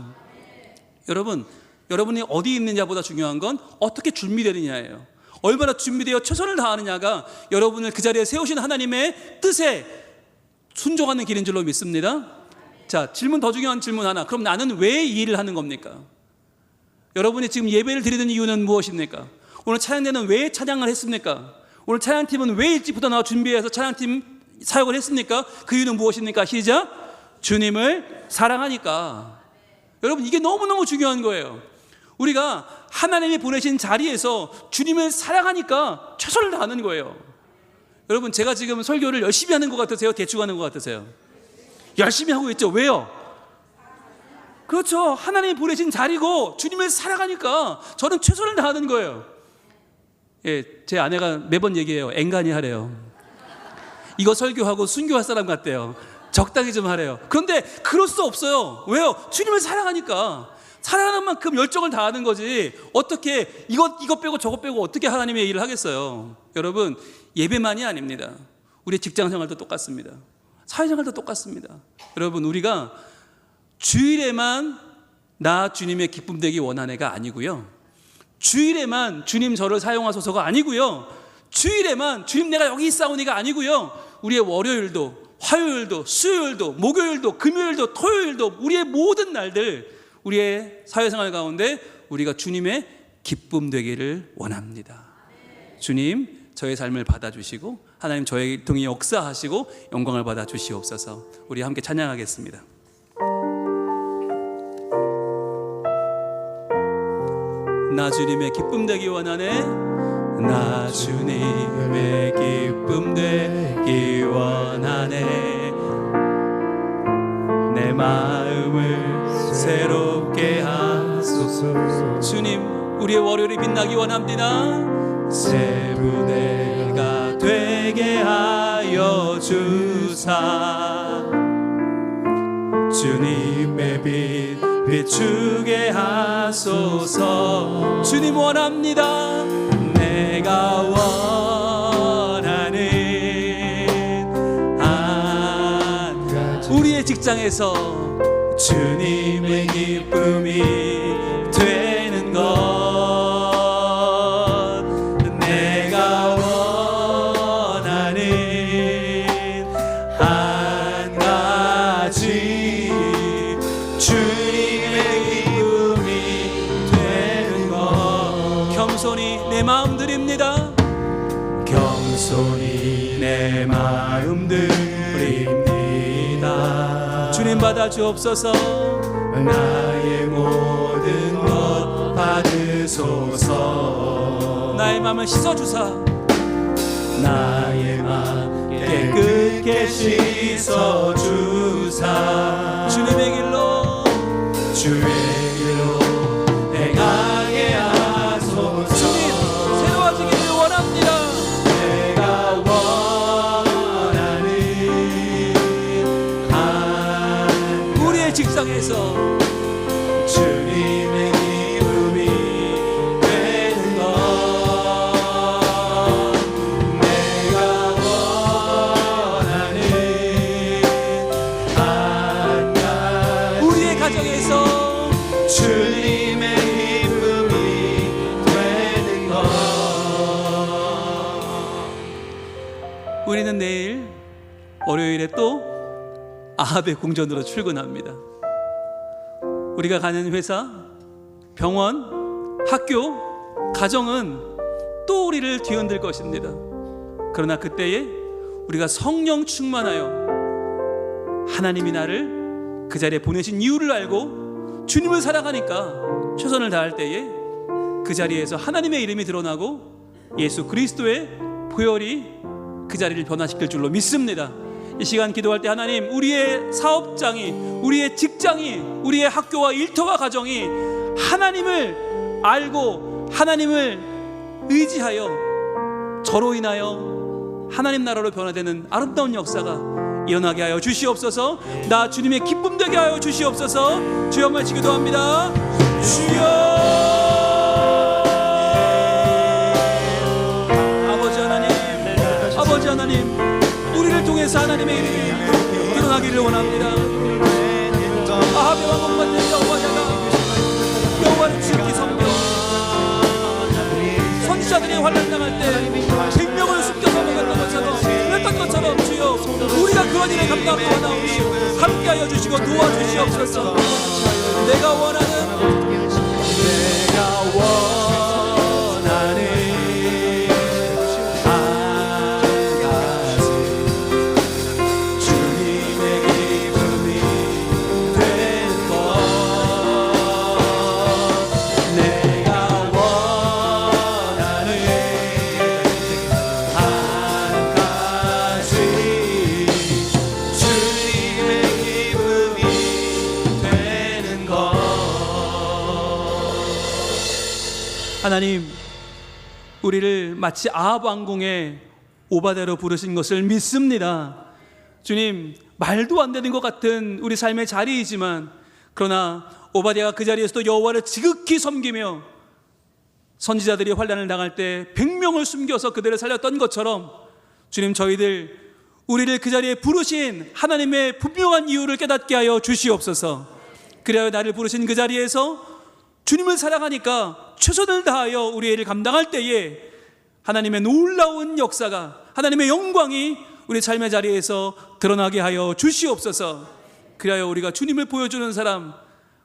여러분, 여러분이 어디 있느냐보다 중요한 건 어떻게 준비되느냐예요. 얼마나 준비되어 최선을 다하느냐가 여러분을 그 자리에 세우신 하나님의 뜻에 순종하는 길인 줄로 믿습니다. 자, 질문, 더 중요한 질문 하나. 그럼 나는 왜 이 일을 하는 겁니까? 여러분이 지금 예배를 드리는 이유는 무엇입니까? 오늘 찬양대는 왜 찬양을 했습니까? 오늘 찬양팀은 왜 일찍부터 나와 준비해서 찬양팀 사역을 했습니까? 그 이유는 무엇입니까? 시작! 주님을 사랑하니까. 여러분, 이게 너무너무 중요한 거예요. 우리가 하나님이 보내신 자리에서 주님을 사랑하니까 최선을 다하는 거예요. 여러분, 제가 지금 설교를 열심히 하는 것 같으세요? 대충 하는 것 같으세요? 열심히 하고 있죠. 왜요? 그렇죠. 하나님이 보내신 자리고 주님을 사랑하니까 저는 최선을 다하는 거예요. 예, 제 아내가 매번 얘기해요. 앵간히 하래요. 이거 설교하고 순교할 사람 같대요. 적당히 좀 하래요. 그런데 그럴 수 없어요. 왜요? 주님을 사랑하니까. 사랑하는 만큼 열정을 다하는 거지. 어떻게 이것 빼고 저것 빼고 어떻게 하나님의 일을 하겠어요? 여러분, 예배만이 아닙니다. 우리 직장생활도 똑같습니다. 사회생활도 똑같습니다. 여러분, 우리가 주일에만 나 주님의 기쁨 되기 원하네가 아니고요, 주일에만 주님 저를 사용하소서가 아니고요, 주일에만 주님 내가 여기 있사오니가 아니고요, 우리의 월요일도 화요일도 수요일도 목요일도 금요일도 토요일도 우리의 모든 날들, 우리의 사회생활 가운데 우리가 주님의 기쁨 되기를 원합니다. 주님, 저의 삶을 받아주시고 하나님 저의 통해 역사하시고 영광을 받아주시옵소서. 우리 함께 찬양하겠습니다. 나 주님의 기쁨 되기 원하네. 나 주님의 기쁨 되기 원하네. 내 마음을 새롭게 하소서. 주님, 우리의 월요일이 빛나기 원합니다. 새 무대가 되게 하여 주사. 주님의 빛 비추게 하소서. 주님 원합니다. 내가 원하는 한 가지. 우리의 직장에서 주님의 기쁨이 되는 것. 내가 원하는 한 가지. 주님의 기쁨이 되는 것. 겸손히 내 마음 드립니다. 겸손히 내 마음 드립니다. 주님 받아 주옵소서. 나의 모든 것 받으소서. 나의 마음을 씻어주사. 나의 마음 깨끗게 씻어주사. 주님의 길로 주의 길로 행하게 하소서. 주님, 새로워지기를 원합니다. 내가 원하는 한 우리의 직장에서 주님의 기쁨이 되는 것. 내가 원하는 한 가지. 우리의 가정에서 주님의 기쁨이 되는 것. 우리는 내일 월요일에 또 아합의 궁전으로 출근합니다. 우리가 가는 회사, 병원, 학교, 가정은 또 우리를 뒤흔들 것입니다. 그러나 그때에 우리가 성령 충만하여 하나님이 나를 그 자리에 보내신 이유를 알고 주님을 사랑하니까 최선을 다할 때에 그 자리에서 하나님의 이름이 드러나고 예수 그리스도의 보혈이 그 자리를 변화시킬 줄로 믿습니다. 이 시간 기도할 때 하나님, 우리의 사업장이, 우리의 직장이, 우리의 학교와 일터와 가정이 하나님을 알고 하나님을 의지하여 저로 인하여 하나님 나라로 변화되는 아름다운 역사가 일어나게 하여 주시옵소서. 나 주님의 기쁨 되게 하여 주시옵소서. 주여 같이 기도합니다. 주여, 아버지 하나님, 우리를 통해서 하나님의 이름이 드러나기를 원합니다. 아합의 왕국 같은 여호와를 지극히 섬겨 선지자들이 환난당할 때 생명을 숨겨서 그랬던 것처럼 주여, 우리가 그런 일을 감당하고 하나오시오. 함께하여 주시고 도와주시옵소서. 내가 원하는 하나님, 우리를 마치 아합 왕궁의 오바데로 부르신 것을 믿습니다. 주님, 말도 안 되는 것 같은 우리 삶의 자리이지만, 그러나 오바댜가 그 자리에서도 여호와를 지극히 섬기며 선지자들이 환난을 당할 때 100명을 숨겨서 그들을 살렸던 것처럼, 주님, 우리를 그 자리에 부르신 하나님의 분명한 이유를 깨닫게 하여 주시옵소서. 그래야 나를 부르신 그 자리에서 주님을 사랑하니까 최선을 다하여 우리의 일을 감당할 때에 하나님의 놀라운 역사가, 하나님의 영광이 우리 삶의 자리에서 드러나게 하여 주시옵소서. 그래야 우리가 주님을 보여주는 사람,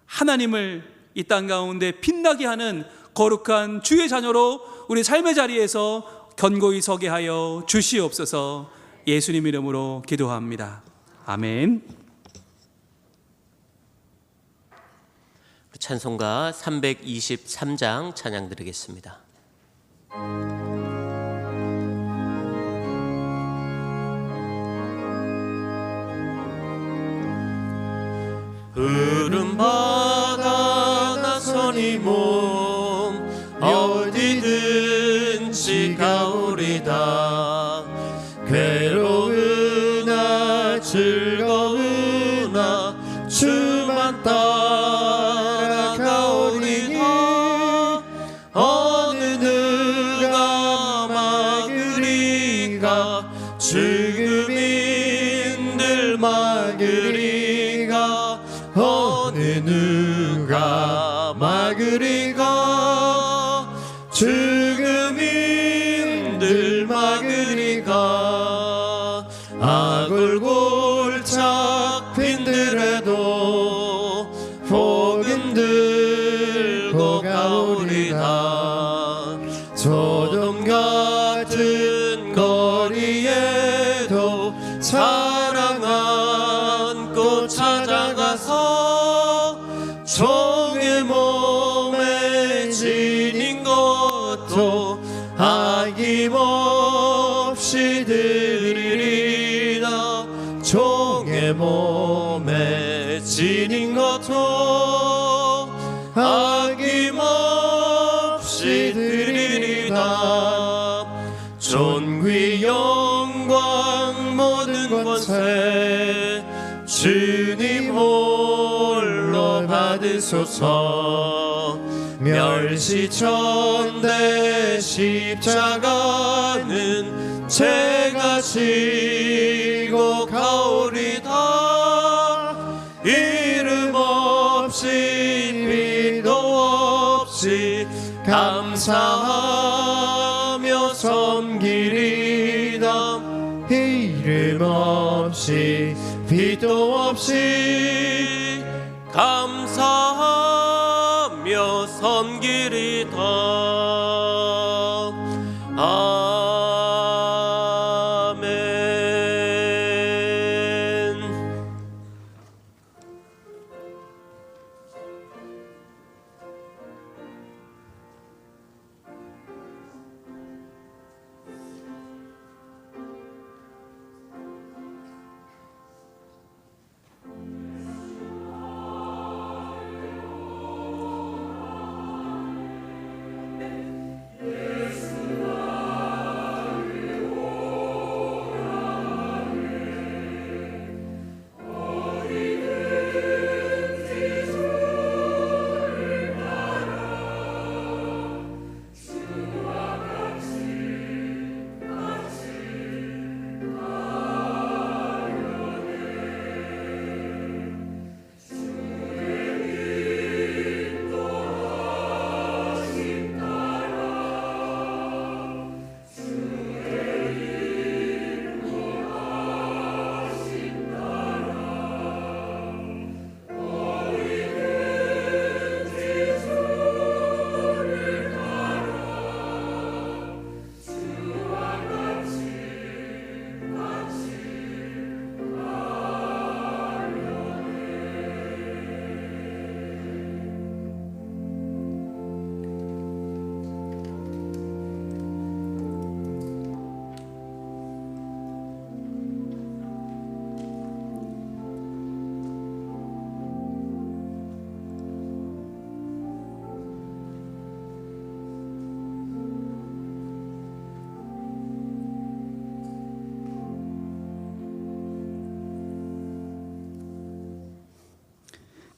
하나님을 이 땅 가운데 빛나게 하는 거룩한 주의 자녀로 우리 삶의 자리에서 견고히 서게 하여 주시옵소서. 예수님 이름으로 기도합니다. 아멘. 찬송가 323장 찬양 드리겠습니다. 푸른 바다 나서니 몸 어디든지 가오리다. 괴로우나 즐거우나 주만 따라가오리니 어느 누가 막으리가 죽음인들 막으리가 어느 누가 막으리가 죽음인들 막으리가 악을 골짝 빈들에도 복음 들고 가오리다. 소돔 같은 거리에도 사랑 안고 찾아가서 종의 몸에 지닌 것도 아낌없이 드리리라. 종의 몸에 지닌 것도 아낌없이 드리리라. 존귀 영광 모든 권세 주님 홀로 받으소서. 멸시천대 십자가는 제가 지고 가오리다. 이름 없이 빛도 없이 감사하며 섬기리다. 이름 없이 빛도 없이 감사하며 섬기리다. 아멘.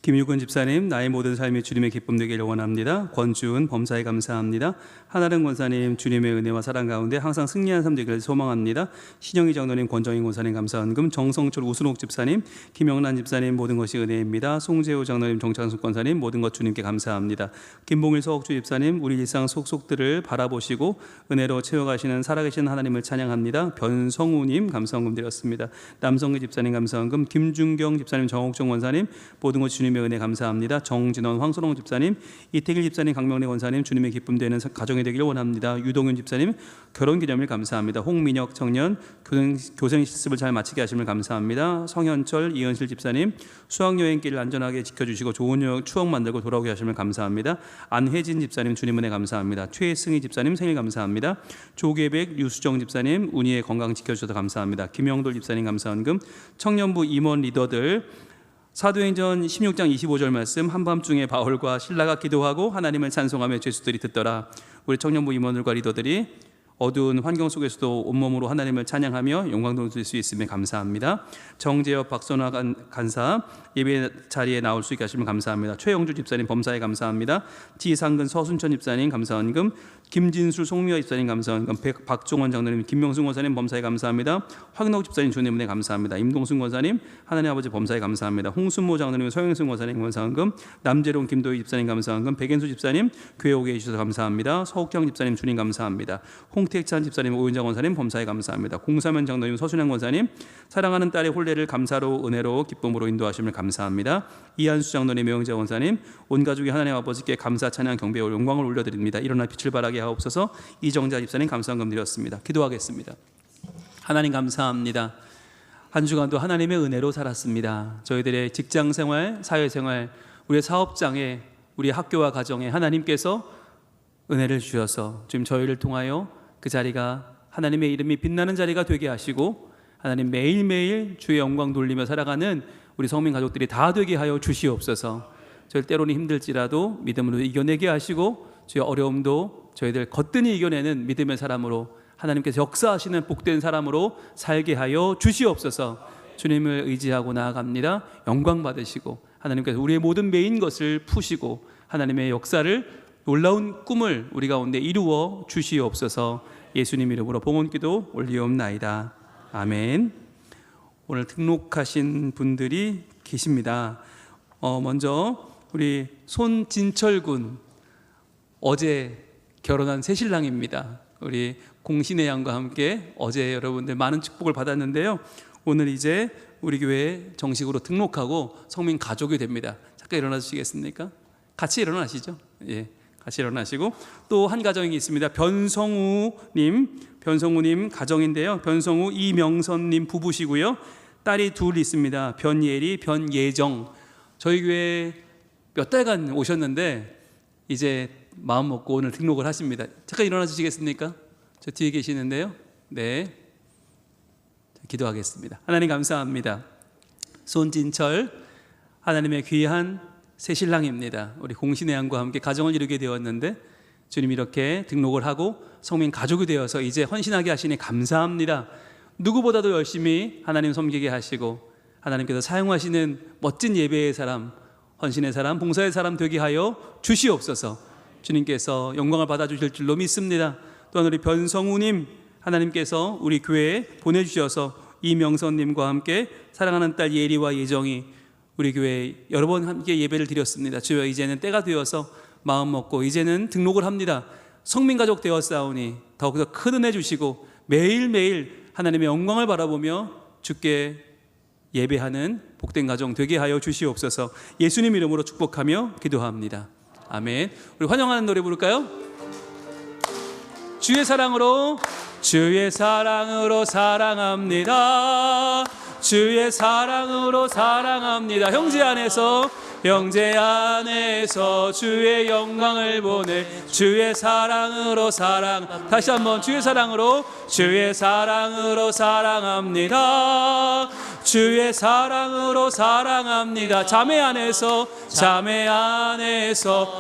김유근 집사님, 나의 모든 삶이 주님의 기쁨 되기를 원합니다. 권주은 범사에 감사합니다. 한아름 권사님, 주님의 은혜와 사랑 가운데 항상 승리한 삶 되기를 소망합니다. 신영희 장로님, 권정인 권사님 감사헌금, 정성철 우순옥 집사님, 김영란 집사님, 모든 것이 은혜입니다. 송재호 장로님, 정창숙 권사님, 모든 것 주님께 감사합니다. 김봉일 서옥주 집사님, 우리 일상 속속들을 바라보시고 은혜로 채워가시는 살아계신 하나님을 찬양합니다. 변성우님 감사헌금 드렸습니다. 남성기 집사님 감사헌금, 김준경 집사님, 정옥정 권사님, 모든 것 주님의 은혜 감사합니다. 정진원, 황선홍 집사님, 이태길 집사님, 강명래 권사님, 주님의 기쁨 되는 가정이 되기를 원합니다. 유동윤 집사님, 결혼기념일 감사합니다. 홍민혁 청년, 교생 실습을 잘 마치게 하심을 감사합니다. 성현철, 이현실 집사님, 수학여행길을 안전하게 지켜주시고 좋은 추억 만들고 돌아오게 하심을 감사합니다. 안혜진 집사님, 주님 은혜 감사합니다. 최승희 집사님, 생일 감사합니다. 조계백, 유수정 집사님, 운이의 건강 지켜주셔서 감사합니다. 김영돌 집사님 감사헌금, 청년부 임원 리더들, 사도행전 16장 25절 말씀, 한밤중에 바울과 실라가 기도하고 하나님을 찬송하며 죄수들이 듣더라. 우리 청년부 임원들과 리더들이 어두운 환경 속에서도 온몸으로 하나님을 찬양하며 영광 돌릴 수 있음에 감사합니다. 정재엽, 박선화 간사 예배 자리에 나올 수 있게 하시면 감사합니다. 최영주 집사님 범사에 감사합니다. 지상근 서순천 집사님 감사헌금, 김진술 송미화 집사님 감사헌금, 박종원 장로님, 김명순 권사님 범사에 감사합니다. 황인옥 집사님 주님 은혜 감사합니다. 임동순 권사님 하나님 아버지 범사에 감사합니다. 홍순모 장로님, 서영순 권사님 감사헌금, 남재롱 김도희 집사님 감사헌금, 백엔수 집사님 교회 오게 해주셔서 감사합니다. 서욱경 집사님 주님 감사합니다. 홍택찬 집사님, 오윤장 권사님 범사에 감사합니다. 공사면 장로님, 서순양 권사님 사랑하는 딸의 혼례를 감사로 은혜로 기쁨으로 인도하심을 감사합니다. 이한수 장로님, 명재 권사님, 온 가족이 하나님 아버지께 감사 찬양 경배 영광을 올려드립니다. 일어나 빛을 발하게 하옵소서. 이정자 집사님 감사헌금 드렸습니다. 기도하겠습니다. 하나님 감사합니다. 한 주간도 하나님의 은혜로 살았습니다. 저희들의 직장생활, 사회생활, 우리의 사업장에, 우리 학교와 가정에 하나님께서 은혜를 주셔서 지금 저희를 통하여 그 자리가 하나님의 이름이 빛나는 자리가 되게 하시고 하나님 매일매일 주의 영광 돌리며 살아가는 우리 성민 가족들이 다 되게 하여 주시옵소서. 저희 때로는 힘들지라도 믿음으로 이겨내게 하시고 주의 어려움도 저희들 거뜬히 이겨내는 믿음의 사람으로 하나님께서 역사하시는 복된 사람으로 살게 하여 주시옵소서. 주님을 의지하고 나아갑니다. 영광 받으시고 하나님께서 우리의 모든 메인 것을 푸시고 하나님의 역사를 놀라운 꿈을 우리 가운데 이루어 주시옵소서. 예수님 이름으로 봉헌기도 올리옵나이다. 아멘. 오늘 등록하신 분들이 계십니다. 먼저 우리 손진철 군, 어제 결혼한 새신랑입니다. 우리 공신의 양과 함께 어제 여러분들 많은 축복을 받았는데요. 오늘 이제 우리 교회에 정식으로 등록하고 성민 가족이 됩니다. 잠깐 일어나 주시겠습니까? 같이 일어나시죠. 예, 같이 일어나시고 또 한 가정이 있습니다. 변성우님 가정인데요. 변성우 이명선님 부부시고요. 딸이 둘 있습니다. 변예리, 변예정. 저희 교회 몇 달간 오셨는데 이제 마음 먹고 오늘 등록을 하십니다. 잠깐 일어나 주시겠습니까? 저 뒤에 계시는데요. 네, 기도하겠습니다. 하나님 감사합니다. 손진철 하나님의 귀한 새신랑입니다. 우리 공신의 양과 함께 가정을 이루게 되었는데 주님 이렇게 등록을 하고 성민 가족이 되어서 이제 헌신하게 하시니 감사합니다. 누구보다도 열심히 하나님 섬기게 하시고 하나님께서 사용하시는 멋진 예배의 사람, 헌신의 사람, 봉사의 사람 되게 하여 주시옵소서. 주님께서 영광을 받아주실 줄로 믿습니다. 또한 우리 변성우님 하나님께서 우리 교회에 보내주셔서 이명선님과 함께 사랑하는 딸 예리와 예정이 우리 교회에 여러 번 함께 예배를 드렸습니다. 주여 이제는 때가 되어서 마음 먹고 이제는 등록을 합니다. 성민가족 되었사오니 더욱더 큰 은혜 주시고 매일매일 하나님의 영광을 바라보며 주께 예배하는 복된 가정 되게 하여 주시옵소서. 예수님 이름으로 축복하며 기도합니다. 아멘. 우리 환영하는 노래 부를까요? 주의 사랑으로 사랑합니다. 주의 사랑으로 사랑합니다. 형제 안에서 주의 영광을 보내 주의 사랑으로 다시 한번 주의 사랑으로 사랑합니다. 주의 사랑으로 사랑합니다. 자매 안에서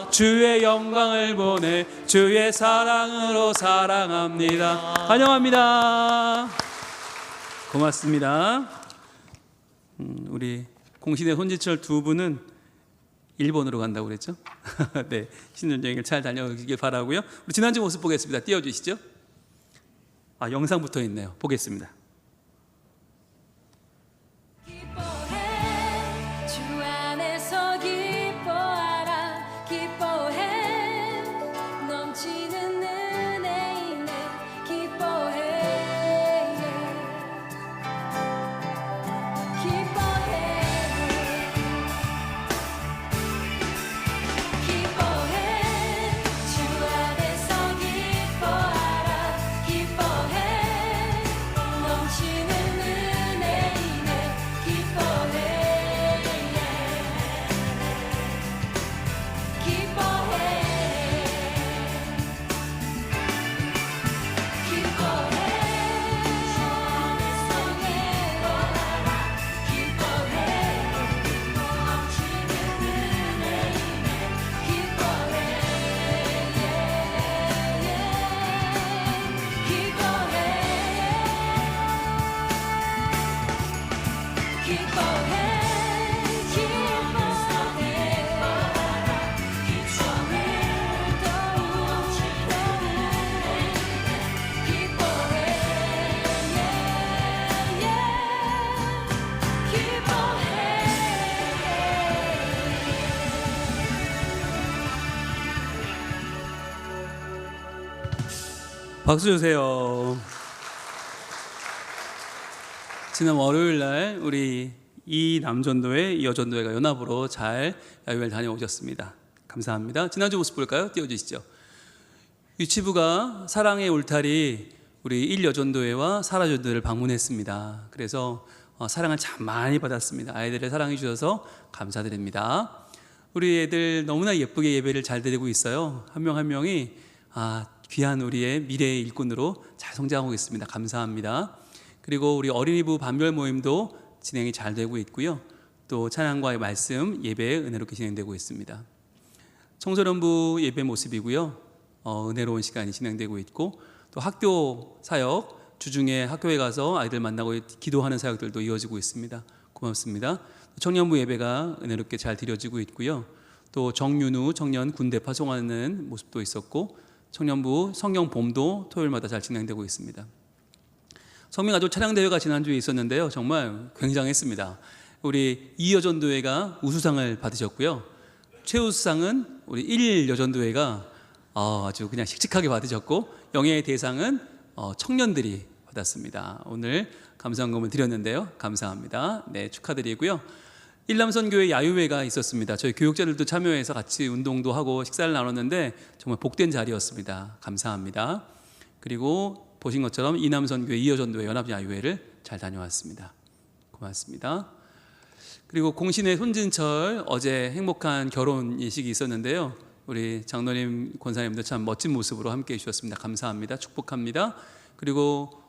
주의 영광을 보내 주의 사랑으로 사랑합니다. 환영합니다. 고맙습니다. 우리 공신의 손지철 두 분은 일본으로 간다고 그랬죠? 네, 신혼여행을 잘 다녀오길 바라고요. 우리 지난주 모습 보겠습니다. 띄워주시죠. 영상 붙어 있네요. 보겠습니다. 기뻐해 주 안에서 기뻐하라 기뻐해 넘치는 은혜이네 기뻐해 기뻐해 기뻐해 주 안에서 기뻐하라 기뻐해 넘치는 은혜이네 기뻐해 기뻐해 기뻐해 주 안에서 기뻐하라 기뻐해 넘치는 은혜이네 기뻐해 기뻐해 기뻐해 박수 주세요. 지난 월요일 날 우리 이 남전도회, 이 여전도회가 연합으로 잘 야유회를 다녀오셨습니다. 감사합니다. 지난주 모습 볼까요? 띄워주시죠. 유치부가 사랑의 울타리 우리 1여전도회와 사라전도회를 방문했습니다. 그래서 사랑을 참 많이 받았습니다. 아이들을 사랑해 주셔서 감사드립니다. 우리 애들 너무나 예쁘게 예배를 잘 드리고 있어요. 한 명 한 명이 귀한 우리의 미래의 일꾼으로 잘 성장하고 있습니다. 감사합니다. 그리고 우리 어린이부 반별 모임도 진행이 잘 되고 있고요. 또 찬양과의 말씀 예배 은혜롭게 진행되고 있습니다. 청소년부 예배 모습이고요. 은혜로운 시간이 진행되고 있고 또 학교 사역 주중에 학교에 가서 아이들 만나고 기도하는 사역들도 이어지고 있습니다. 고맙습니다. 청년부 예배가 은혜롭게 잘 드려지고 있고요. 또 정윤우 청년 군대 파송하는 모습도 있었고 청년부 성경 봄도 토요일마다 잘 진행되고 있습니다. 성민가족 찬양대회가 지난주에 있었는데요. 정말 굉장했습니다. 우리 이여전도회가 우수상을 받으셨고요. 최우수상은 우리 1여전도회가 아주 그냥 씩씩하게 받으셨고 영예의 대상은 청년들이 받았습니다. 오늘 감사헌금을 드렸는데요. 감사합니다. 네, 축하드리고요. 일남선교회 야유회가 있었습니다. 저희 교육자들도 참여해서 같이 운동도 하고 식사를 나눴는데 정말 복된 자리였습니다. 감사합니다. 그리고 보신 것처럼 이남선교회 이여전도회 연합야유회를 잘 다녀왔습니다. 고맙습니다. 그리고 공신의 손진철 어제 행복한 결혼 예식이 있었는데요. 우리 장로님 권사님도 참 멋진 모습으로 함께해 주셨습니다. 감사합니다. 축복합니다. 그리고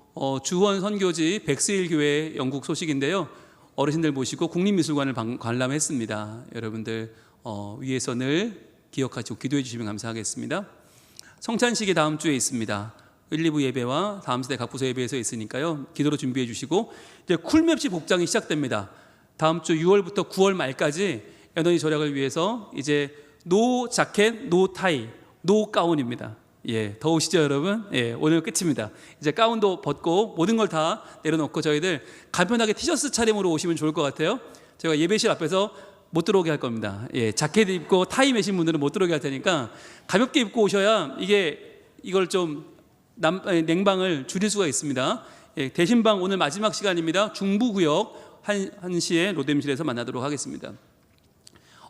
주원 선교지 백스힐 교회 영국 소식인데요. 어르신들 모시고 국립미술관을 관람했습니다. 여러분들 위에서 늘 기억하시고 기도해 주시면 감사하겠습니다. 성찬식이 다음 주에 있습니다. 1, 2부 예배와 다음 세대 각부서 예배에서 있으니까요. 기도로 준비해 주시고 이제 쿨맵시 복장이 시작됩니다. 다음 주 6월부터 9월 말까지 에너지 절약을 위해서 이제 노 자켓, 노 타이, 노 가운입니다. 예, 더우시죠 여러분? 예, 오늘 끝입니다. 이제 가운도 벗고 모든 걸 다 내려놓고 저희들 간편하게 티셔츠 차림으로 오시면 좋을 것 같아요. 제가 예배실 앞에서 못 들어오게 할 겁니다. 예, 자켓 입고 타이 매신 분들은 못 들어오게 할 테니까 가볍게 입고 오셔야 이걸 좀 냉방을 줄일 수가 있습니다. 예, 대신방 오늘 마지막 시간입니다. 중부구역 1시에 로뎀실에서 만나도록 하겠습니다.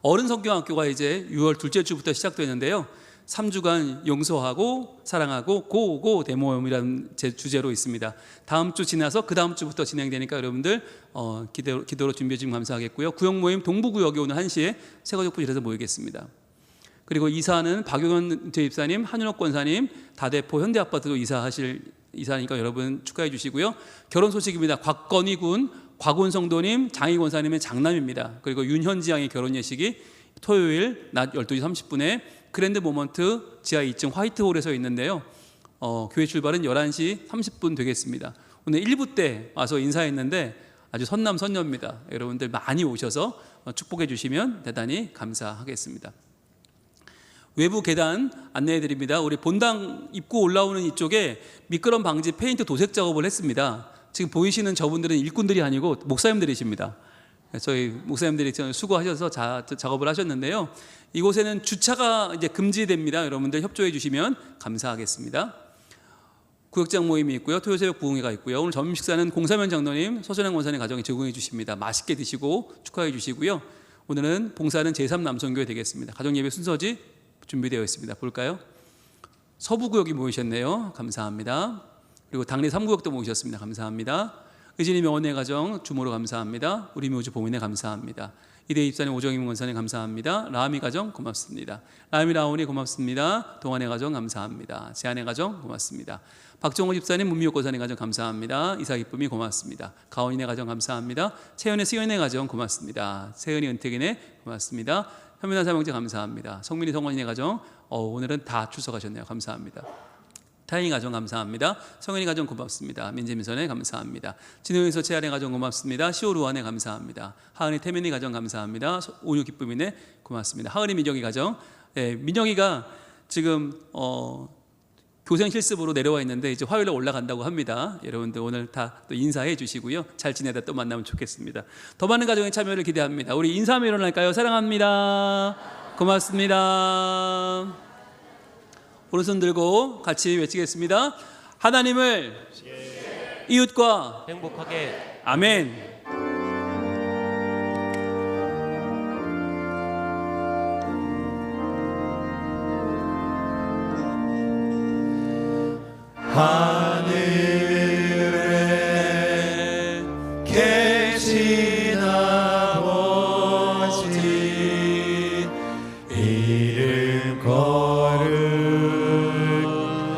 어른 성경학교가 이제 6월 둘째 주부터 시작되는데요. 3주간 용서하고 사랑하고 고고 대모험이라는 주제로 있습니다. 다음 주 지나서 그 다음 주부터 진행되니까 여러분들 기도로 준비해 주시면 감사하겠고요. 구역 모임 동부구역에 오늘 1시에 새가족부실에서 모이겠습니다. 그리고 이사는 박용현 대입사님, 한윤옥 권사님, 다대포 현대아파트도 이사니까 여러분 축하해 주시고요. 결혼 소식입니다. 곽건희 군, 곽운 성도님, 장희 권사님의 장남입니다. 그리고 윤현지 양의 결혼 예식이 토요일 낮 12시 30분에 그랜드 모먼트 지하 2층 화이트홀에서 있는데요. 교회 출발은 11시 30분 되겠습니다. 오늘 1부 때 와서 인사했는데 아주 선남선녀입니다. 여러분들 많이 오셔서 축복해 주시면 대단히 감사하겠습니다. 외부 계단 안내해 드립니다. 우리 본당 입구 올라오는 이쪽에 미끄럼 방지 페인트 도색 작업을 했습니다. 지금 보이시는 저분들은 일꾼들이 아니고 목사님들이십니다. 저희 목사님들이 수고하셔서 작업을 하셨는데요. 이곳에는 주차가 이제 금지됩니다. 여러분들 협조해 주시면 감사하겠습니다. 구역장 모임이 있고요. 토요새벽 부흥회가 있고요. 오늘 점심 식사는 공사면 장로님, 서순행 원사님 가정이 제공해 주십니다. 맛있게 드시고 축하해 주시고요. 오늘은 봉사는 제3남성교회 되겠습니다. 가정예배 순서지 준비되어 있습니다. 볼까요? 서부구역이 모이셨네요. 감사합니다. 그리고 당리 3구역도 모이셨습니다. 감사합니다. 의진이 명언의 가정 주모로 감사합니다. 우리 묘주 보민에 감사합니다. 이대 입사님 오정임 원사님 감사합니다. 라미 가정 고맙습니다. 라미 라온이 고맙습니다. 동안의 가정 감사합니다. 제안의 가정 고맙습니다. 박정호 집사님 문미옥 고사님 가정 감사합니다. 이사 기쁨이 고맙습니다. 가온이네 가정 감사합니다. 채연의 수연의 가정 고맙습니다. 세연이 은택이네 고맙습니다. 현민아 사명자 감사합니다. 성민이 성원이네 가정 오늘은 다 출석하셨네요. 감사합니다. 타인이 가정 감사합니다. 성현이 가정 고맙습니다. 민재미선에 감사합니다. 진호에서 채아의 가정 고맙습니다. 시오루안에 감사합니다. 하은이 태민이 가정 감사합니다. 오유 기쁨이네 고맙습니다. 하은이 민영이 가정 민영이가 지금 교생 실습으로 내려와 있는데 이제 화요일에 올라간다고 합니다. 여러분들 오늘 다 또 인사해 주시고요. 잘 지내다 또 만나면 좋겠습니다. 더 많은 가정의 참여를 기대합니다. 우리 인사하며 일어날까요? 사랑합니다. 고맙습니다. 오른손 들고 같이 외치겠습니다. 하나님을 이웃과 행복하게 아멘. 하늘에 계신 아버지 이름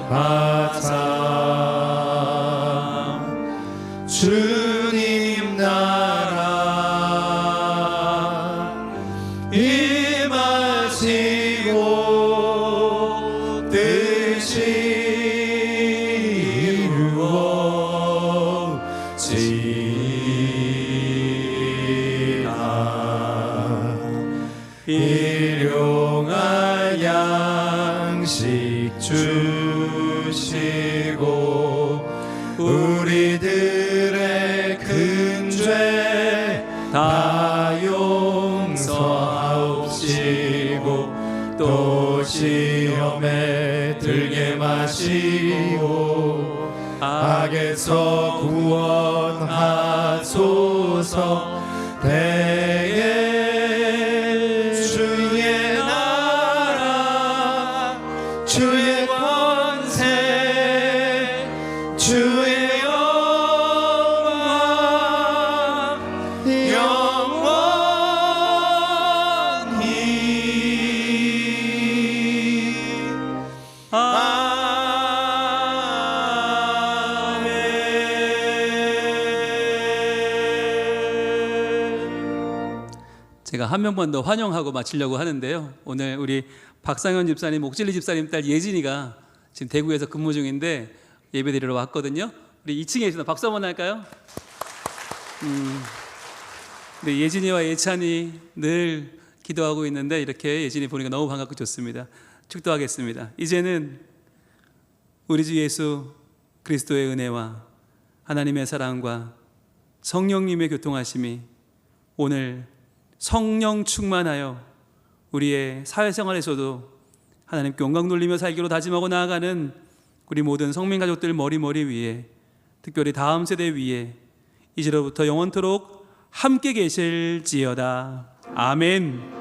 거룩하사 주님 나라 임하시고 뜻이 일용할 양식 주시고 우리들의 큰 죄 다 용서하옵시고 또 시험에 들게 마시고 악에서 구원하소서. 대개 주의 나라 주의 권세 주의 영광 영원히 제가 한 명만 더 환영하고 마치려고 하는데요. 오늘 우리 박상현 집사님, 옥진리 집사님 딸 예진이가 지금 대구에서 근무 중인데 예배드리러 왔거든요. 우리 2층에 있습니다. 박수 한번 할까요? 네, 예진이와 예찬이 늘 기도하고 있는데 이렇게 예진이 보니까 너무 반갑고 좋습니다. 축도하겠습니다. 이제는 우리 주 예수 그리스도의 은혜와 하나님의 사랑과 성령님의 교통하심이 오늘 성령 충만하여 우리의 사회생활에서도 하나님께 영광 돌리며 살기로 다짐하고 나아가는 우리 모든 성민 가족들 머리 위에, 특별히 다음 세대 위에 이제로부터 영원토록 함께 계실지어다. 아멘.